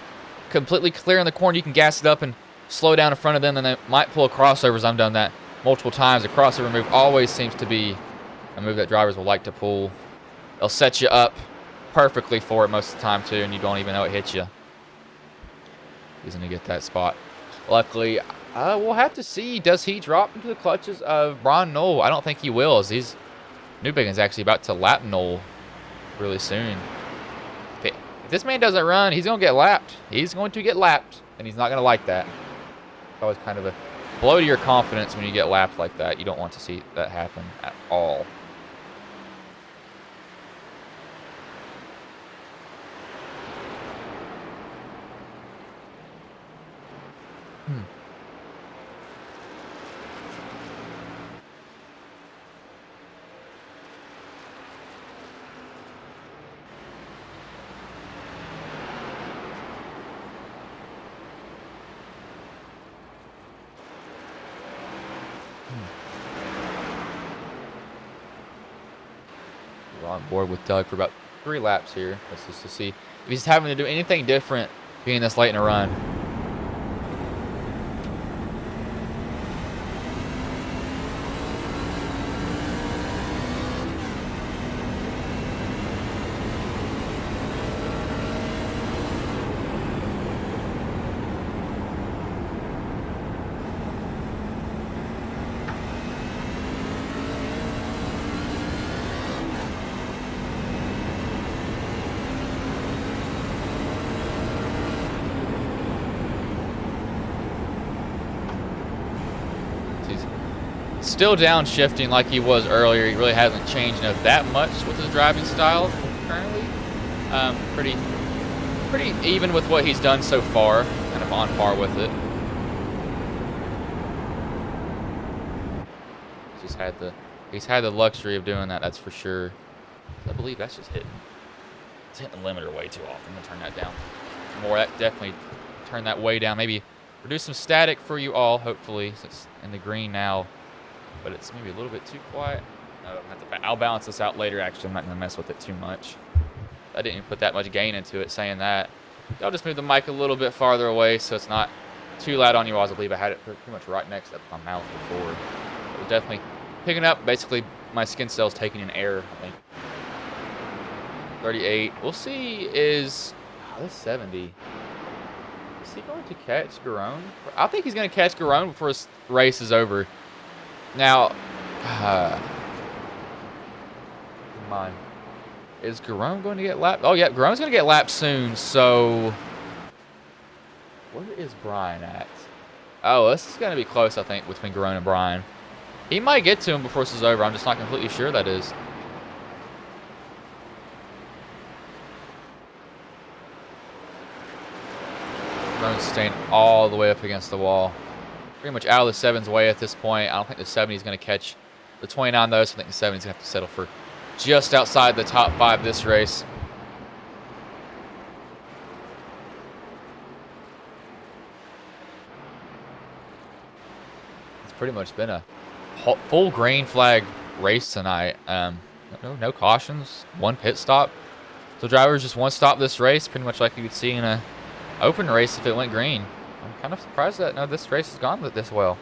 completely clear in the corner. You can gas it up and slow down in front of them, and they might pull a crossover. I've done that multiple times. A crossover move always seems to be a move that drivers will like to pull. They'll set you up perfectly for it most of the time too, and you don't even know it hits you. He's gonna get that spot. Luckily, we'll have to see. Does he drop into the clutches of Brian Knoll? I don't think he will, as Newbigin's actually about to lap Knoll really soon. If this man doesn't run, he's gonna get lapped. He's going to get lapped, and he's not gonna like that. It's always kind of a blow to your confidence when you get lapped like that. You don't want to see that happen at all. We're on board with Doug for about 3 laps here. Let's just to see if he's having to do anything different being this late in a run. Still downshifting like he was earlier. He really hasn't changed that much with his driving style currently. Pretty even with what he's done so far, kind of on par with it. He's had the luxury of doing that, that's for sure. I believe that's just hitting the limiter way too often. I'm gonna turn that down more. That definitely turn that way down. Maybe reduce some static for you all, hopefully, since it's in the green now. But it's maybe a little bit too quiet. I'll balance this out later, actually. I'm not going to mess with it too much. I didn't even put that much gain into it saying that. I'll just move the mic a little bit farther away so it's not too loud on you all. I believe I had it pretty much right next to my mouth before. It was definitely picking up. Basically, my skin cells taking an air, I think. 38. We'll see is... Oh, this 70. Is he going to catch Garone? I think he's going to catch Garone before his race is over. Now, Come on. Is Garone going to get lapped? Oh, yeah, Garone's going to get lapped soon, so... Where is Brian at? Oh, this is going to be close, I think, between Garone and Brian. He might get to him before this is over. I'm just not completely sure that is. Garone's staying all the way up against the wall. Pretty much out of the 7's way at this point. I don't think the 70 is going to catch the 29, though, so I think the 70 is going to have to settle for just outside the top 5 this race. It's pretty much been a full green flag race tonight. No cautions, 1 pit stop. So drivers just 1 stop this race, pretty much like you would see in a open race if it went green. I'm kind of surprised that this race has gone this well.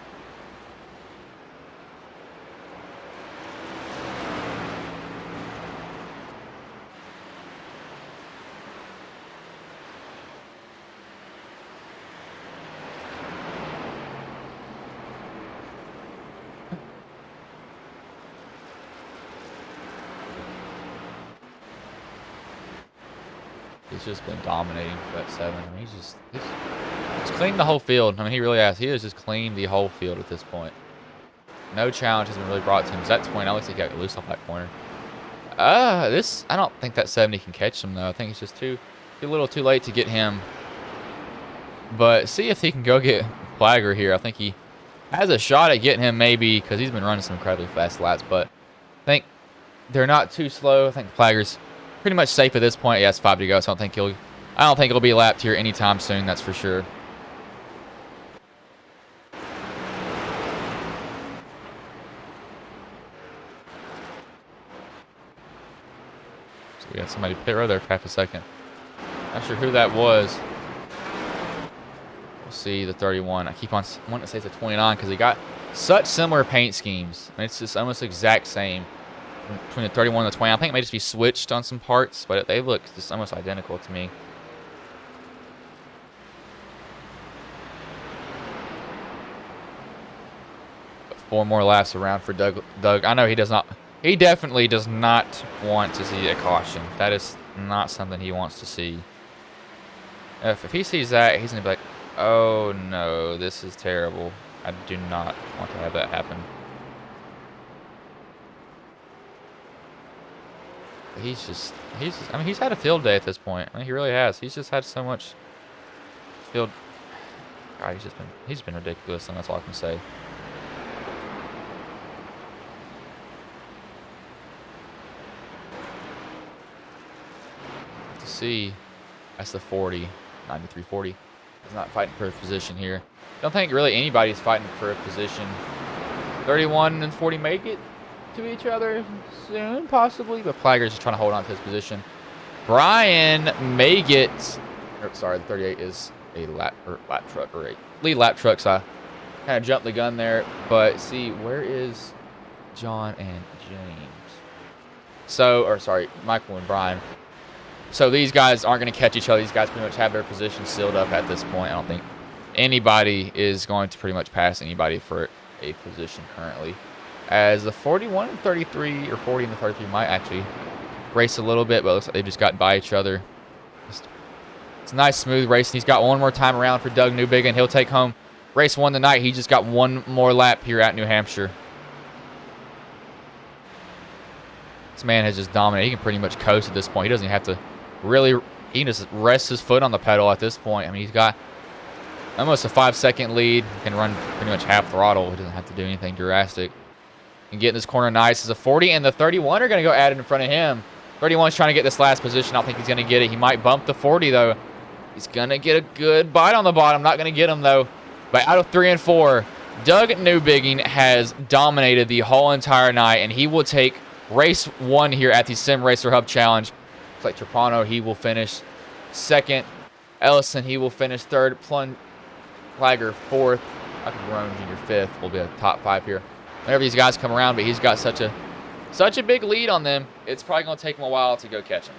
He's just been dominating for that 7. I mean, he's cleaned the whole field. I mean, he really has. He has just cleaned the whole field at this point. No challenge has been really brought to him. That 20, looks like he got loose off that corner. I don't think that 70 can catch him, though. I think it's just too little too late to get him. But see if he can go get Flagger here. I think he has a shot at getting him, maybe, because he's been running some incredibly fast laps. But I think they're not too slow. I think Flagger's pretty much safe at this point. He has 5 to go, so I don't think he'll be lapped here anytime soon. That's for sure. So we got somebody pit row there for half a second. Not sure who that was. We'll see the 31. I keep on wanting to say it's a 29 because he got such similar paint schemes. I mean, it's just almost the exact same between the 31 and the 20. I think it may just be switched on some parts, but they look just almost identical to me. But 4 more laps around for Doug. I know he does not. He definitely does not want to see a caution. That is not something he wants to see. If he sees that, he's gonna be like, "Oh no, this is terrible. I do not want to have that happen." I mean, he's had a field day at this point. I mean, he really has. He's just had so much field. God, he's been ridiculous, and that's all I can say. To see, that's the 40, 93-40. He's not fighting for a position here. I don't think really anybody's fighting for a position. 31 and 40 make it to each other soon, possibly, but Flagger's just trying to hold on to his position. Brian may get, sorry, the 38 is a lap truck, or a lead lap truck, so I kind of jumped the gun there. But see, where is John and James? So, or sorry, Michael and Brian. So these guys aren't going to catch each other. These guys pretty much have their position sealed up at this point. I don't think anybody is going to pretty much pass anybody for a position currently. As the 41 and 33, or 40 and the 33 might actually race a little bit, but it looks like they just got by each other. It's a nice, smooth race. He's got 1 more time around for Doug Newbigin. He'll take home race 1 tonight. He just got 1 more lap here at New Hampshire. This man has just dominated. He can pretty much coast at this point. He doesn't even have to really, he can just rest his foot on the pedal at this point. I mean, he's got almost a 5-second lead. He can run pretty much half throttle. He doesn't have to do anything drastic. And get in this corner nice. As a 40 and the 31 are going to go at it in front of him. 31's trying to get this last position. I don't think he's going to get it. He might bump the 40, though. He's going to get a good bite on the bottom. Not going to get him, though. But out of 3 and 4, Doug Newbigin has dominated the whole entire night, and he will take race 1 here at the Sim Racer Hub Challenge. Looks like Trapano, he will finish 2nd. Ellison, he will finish 3rd. Flagger 4th. I can run Jr. 5th. Will be a top 5 here whenever these guys come around, but he's got such a big lead on them. It's probably going to take him a while to go catch him.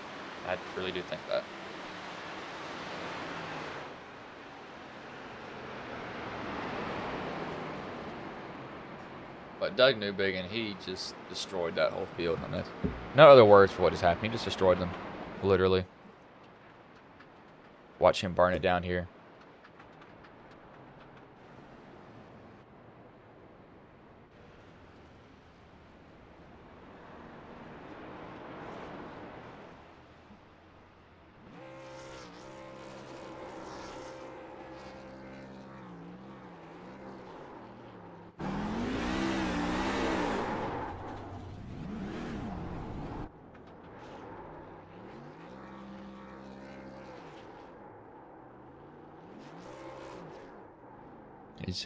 I really do think that. But Doug Newbigin, he just destroyed that whole field on this. No other words for what just happened. He just destroyed them, literally. Watch him burn it down here.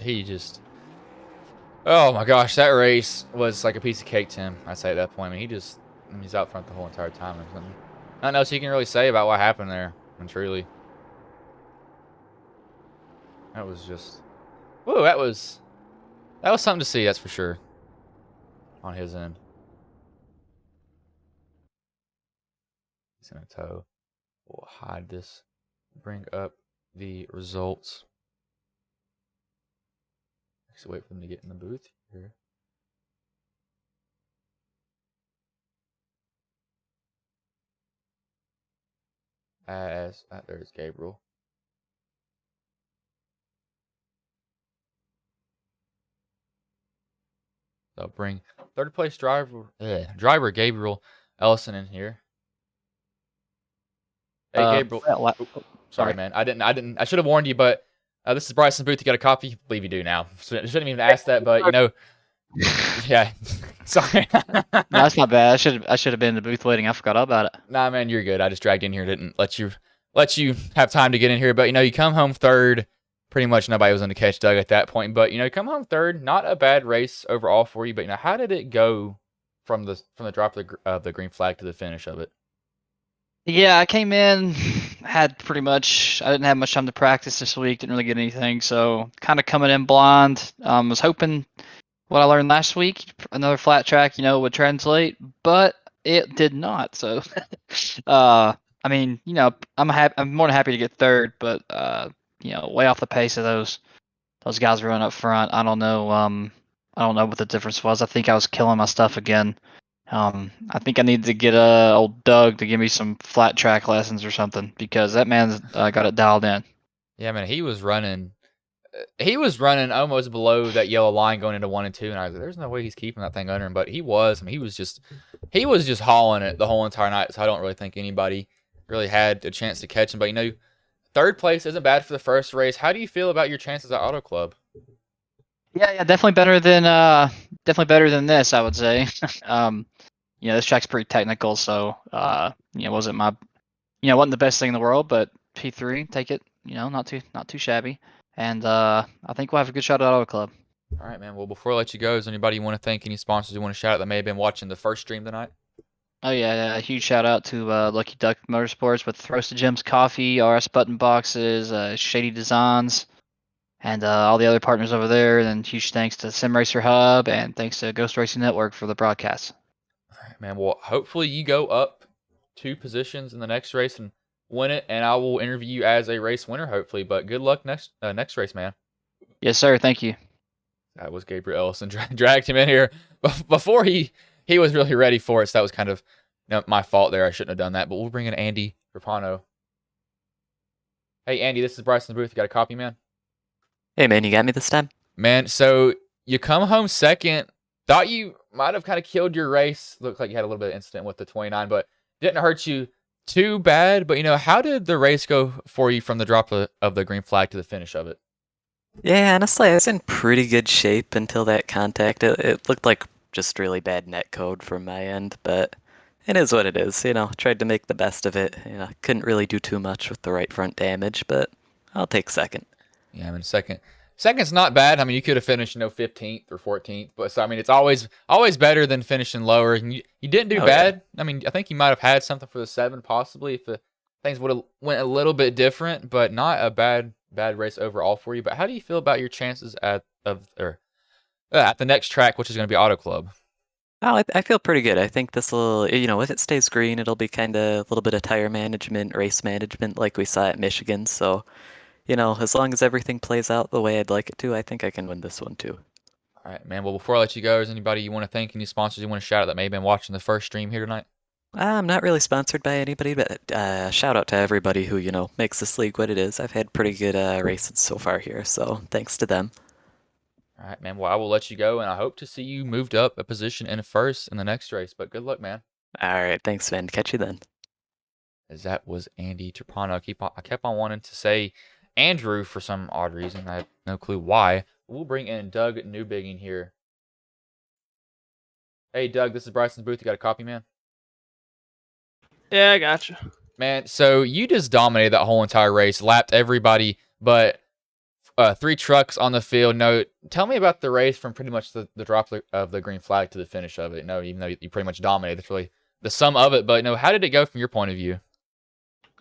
He just... Oh my gosh, that race was like a piece of cake to him, I'd say at that point. I mean, he's out front the whole entire time. Nothing else you can really say about what happened there, and truly. That was just... Whoa, that was something to see, that's for sure. On his end. He's gonna tow. We'll hide this. Bring up the results. Actually, wait for them to get in the booth here. There's Gabriel. So bring third place driver Gabriel Ellison in here. Hey Gabriel. Sorry man. I should have warned you, but this is Bryson's booth. You got a copy? I believe you do now. So I shouldn't even ask that, but you know, yeah. Sorry. No, that's not bad. I should have been in the booth waiting. I forgot all about it. Nah, man, you're good. I just dragged in here. Didn't let you have time to get in here. But you know, you come home third. Pretty much nobody was in to catch Doug at that point. But you know, come home third. Not a bad race overall for you. But you know, how did it go from the drop of the green flag to the finish of it? Yeah, I came in, I didn't have much time to practice this week, didn't really get anything, so kind of coming in blind. Was hoping what I learned last week, another flat track, would translate, but it did not. So, I mean, I'm more than happy to get third, but way off the pace of those guys running up front. I don't know what the difference was. I think I was killing my stuff again. I think I need to get old Doug to give me some flat track lessons or something, because that man's got it dialed in. Yeah, man, he was running almost below that yellow line going into 1 and 2, and I was like, "There's no way he's keeping that thing under him." But he was. I mean, he was just hauling it the whole entire night. So I don't really think anybody really had a chance to catch him. But you know, third place isn't bad for the first race. How do you feel about your chances at Auto Club? Yeah, definitely better than this, I would say. This track's pretty technical, so wasn't the best thing in the world, but P3, take it. Not too shabby, and I think we'll have a good shot at Auto Club. All right, man. Well, before I let you go, is there anybody you want to thank? Any sponsors you want to shout out that may have been watching the first stream tonight? Oh yeah, a huge shout out to Lucky Duck Motorsports with Roasted Gems Coffee, RS Button Boxes, Shady Designs, and all the other partners over there. And huge thanks to Sim Racer Hub, and thanks to Ghost Racing Network for the broadcast. All right, man. Well, hopefully you go up 2 positions in the next race and win it, and I will interview you as a race winner, hopefully. But good luck next race, man. Yes, sir. Thank you. That was Gabriel Ellison. Dragged him in here before he was really ready for it. So that was kind of my fault there. I shouldn't have done that. But we'll bring in Andy Rapano. Hey, Andy, this is Bryson Booth. You got a copy, man? Hey, man, you got me this time? Man, so you come home second. Thought you might have kind of killed your race. Looked like you had a little bit of incident with the 29, but didn't hurt you too bad. But, how did the race go for you from the drop of the green flag to the finish of it? Yeah, honestly, I was in pretty good shape until that contact. It looked like just really bad net code from my end, but it is what it is. Tried to make the best of it. Couldn't really do too much with the right front damage, but I'll take second. Yeah, I mean, second's not bad. I mean, you could have finished, 15th or 14th, but so I mean, it's always better than finishing lower. And you didn't do bad. Yeah. I mean, I think you might have had something for the 7 possibly if things would have went a little bit different, but not a bad race overall for you. But how do you feel about your chances at the next track, which is going to be Auto Club? Oh, I feel pretty good. I think this will, if it stays green, it'll be kind of a little bit of tire management, race management like we saw at Michigan. So, as long as everything plays out the way I'd like it to, I think I can win this one too. All right, man. Well, before I let you go, is anybody you want to thank, any sponsors you want to shout out that may have been watching the first stream here tonight? I'm not really sponsored by anybody, but shout out to everybody who, makes this league what it is. I've had pretty good races so far here, so thanks to them. All right, man. Well, I will let you go, and I hope to see you moved up a position in first in the next race. But good luck, man. All right, thanks, Sven. Catch you then. As that was Andy Trapano. I kept on wanting to say Andrew for some odd reason. I have no clue why. We'll bring in Doug Newbigging here. Hey, Doug, this is Bryson's booth. You got a copy, man? Yeah, I gotcha. Man, so you just dominated that whole entire race, lapped everybody, but 3 trucks on the field. No, tell me about the race from pretty much the drop of the green flag to the finish of it. No, even though you pretty much dominated, that's really the sum of it. But no, how did it go from your point of view?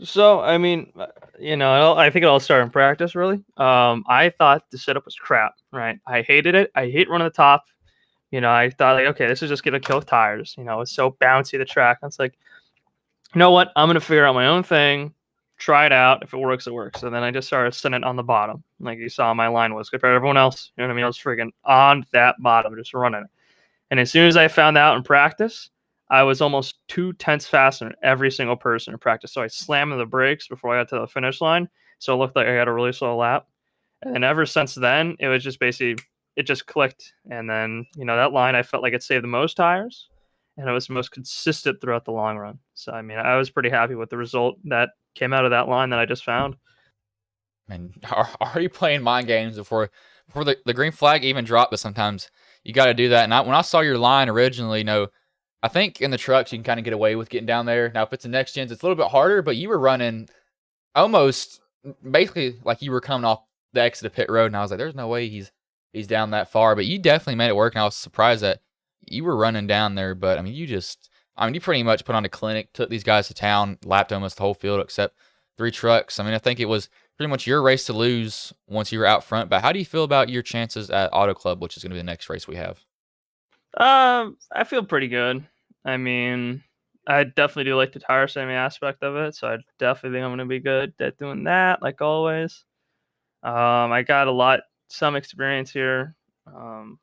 So, I mean, I think it all started in practice, really. I thought the setup was crap, right? I hated it. I hate running the top. I thought, like, okay, this is just going to kill tires. It's so bouncy, the track. It's like, you know what? I'm going to figure out my own thing, try it out. If it works, it works. And then I just started sitting it on the bottom. Like you saw, my line was compared to everyone else. You know what I mean? I was freaking on that bottom, just running it. And as soon as I found out in practice, I was almost 2/10 faster than every single person in practice. So I slammed the brakes before I got to the finish line. So it looked like I had a really slow lap. And then ever since then, it was just basically, it just clicked. And then, that line, I felt like it saved the most tires. And it was the most consistent throughout the long run. So, I mean, I was pretty happy with the result that came out of that line that I just found. And are you playing mind games before the green flag even dropped? But sometimes you got to do that. And when I saw your line originally, I think in the trucks you can kind of get away with getting down there. Now, if it's a next gens, it's a little bit harder. But you were running almost basically like you were coming off the exit of pit road, and I was like, "There's no way he's down that far." But you definitely made it work, and I was surprised that you were running down there. But I mean, you pretty much put on a clinic, took these guys to town, lapped almost the whole field except 3 trucks. I mean, I think it was pretty much your race to lose once you were out front. But how do you feel about your chances at Auto Club, which is going to be the next race we have? I feel pretty good. I mean, I definitely do like the tire saving aspect of it, so I definitely think I'm going to be good at doing that, like always. I got some experience here. I'm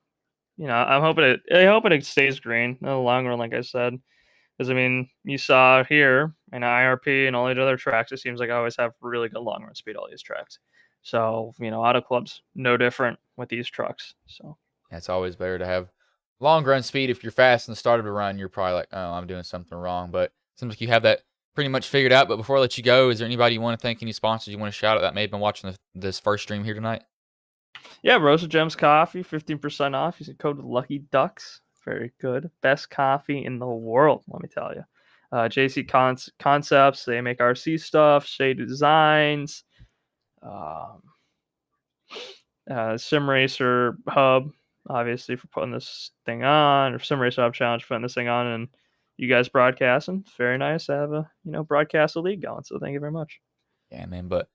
hoping it stays green in the long run, like I said. Because, I mean, you saw here in IRP and all these other tracks, it seems like I always have really good long run speed, all these tracks. So, Auto Club's no different with these trucks. So, Yeah, it's always better to have long run speed. If you're fast in the start of a run, you're probably like, oh, I'm doing something wrong. But it seems like you have that pretty much figured out. But before I let you go, is there anybody you want to thank, any sponsors you want to shout out that may have been watching this first stream here tonight? yeah, Rosa Gems Coffee, 15% off. Use the code Lucky Ducks. Very good. Best coffee in the world, let me tell you. JC Concepts, they make RC stuff, Shade Designs, Sim Racer Hub, obviously, for putting this thing on, or Sim Racer Hub Challenge for putting this thing on, and you guys broadcasting. It's very nice to have a broadcast a league going. So thank you very much. Yeah, man. But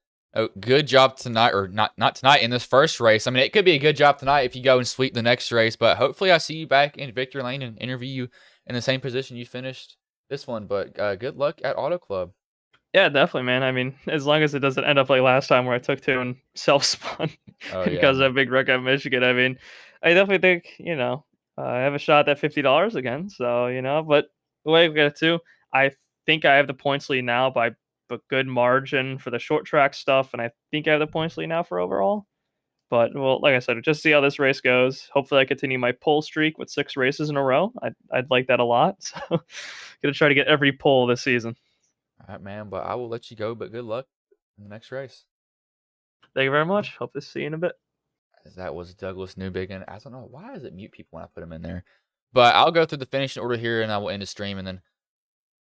good job tonight, or not tonight in this first race. I mean, it could be a good job tonight if you go and sweep the next race. But hopefully, I see you back in Victory Lane and interview you in the same position you finished this one. But good luck at Auto Club. Yeah, definitely, man. I mean, as long as it doesn't end up like last time where I took 2 and self-spun because of that big wreck at Michigan. I mean, I definitely think, I have a shot at $50 again. So, but the way we get to, I think I have the points lead now by a good margin for the short track stuff. And I think I have the points lead now for overall. But, well, like I said, just see how this race goes. Hopefully I continue my pole streak with 6 races in a row. I'd like that a lot. So, going to try to get every pole this season. All right, man. But I will let you go. But good luck in the next race. Thank you very much. Hope to see you in a bit. As that was Douglas Newbiggin. I don't know why does it mute people when I put them in there. But I'll go through the finishing order here, and I will end the stream. And then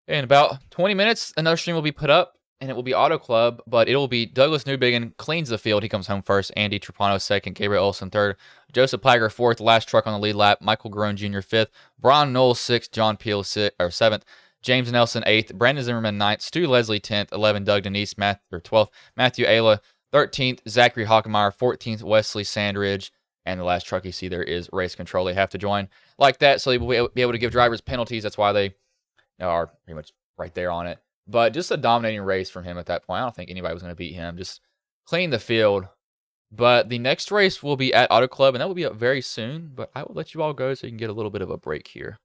in about 20 minutes, another stream will be put up, and it will be Auto Club. But it will be Douglas Newbiggin cleans the field. He comes home first. Andy Trapano second. Gabriel Olson third. Joseph Plager fourth. Last truck on the lead lap. Michael Garone Jr. fifth. Brian Knowles sixth. John Peel seventh. James Nelson 8th, Brandon Zimmerman 9th, Stu Leslie 10th, 11th, Doug Denise 12th, Matthew Ayla 13th, Zachary Hockemeyer 14th, Wesley Sandridge, and the last truck you see there is Race Control. They have to join like that, so they will be able to give drivers penalties. That's why they are pretty much right there on it. But just a dominating race from him at that point. I don't think anybody was going to beat him. Just clean the field. But the next race will be at Auto Club, and that will be up very soon. But I will let you all go so you can get a little bit of a break here.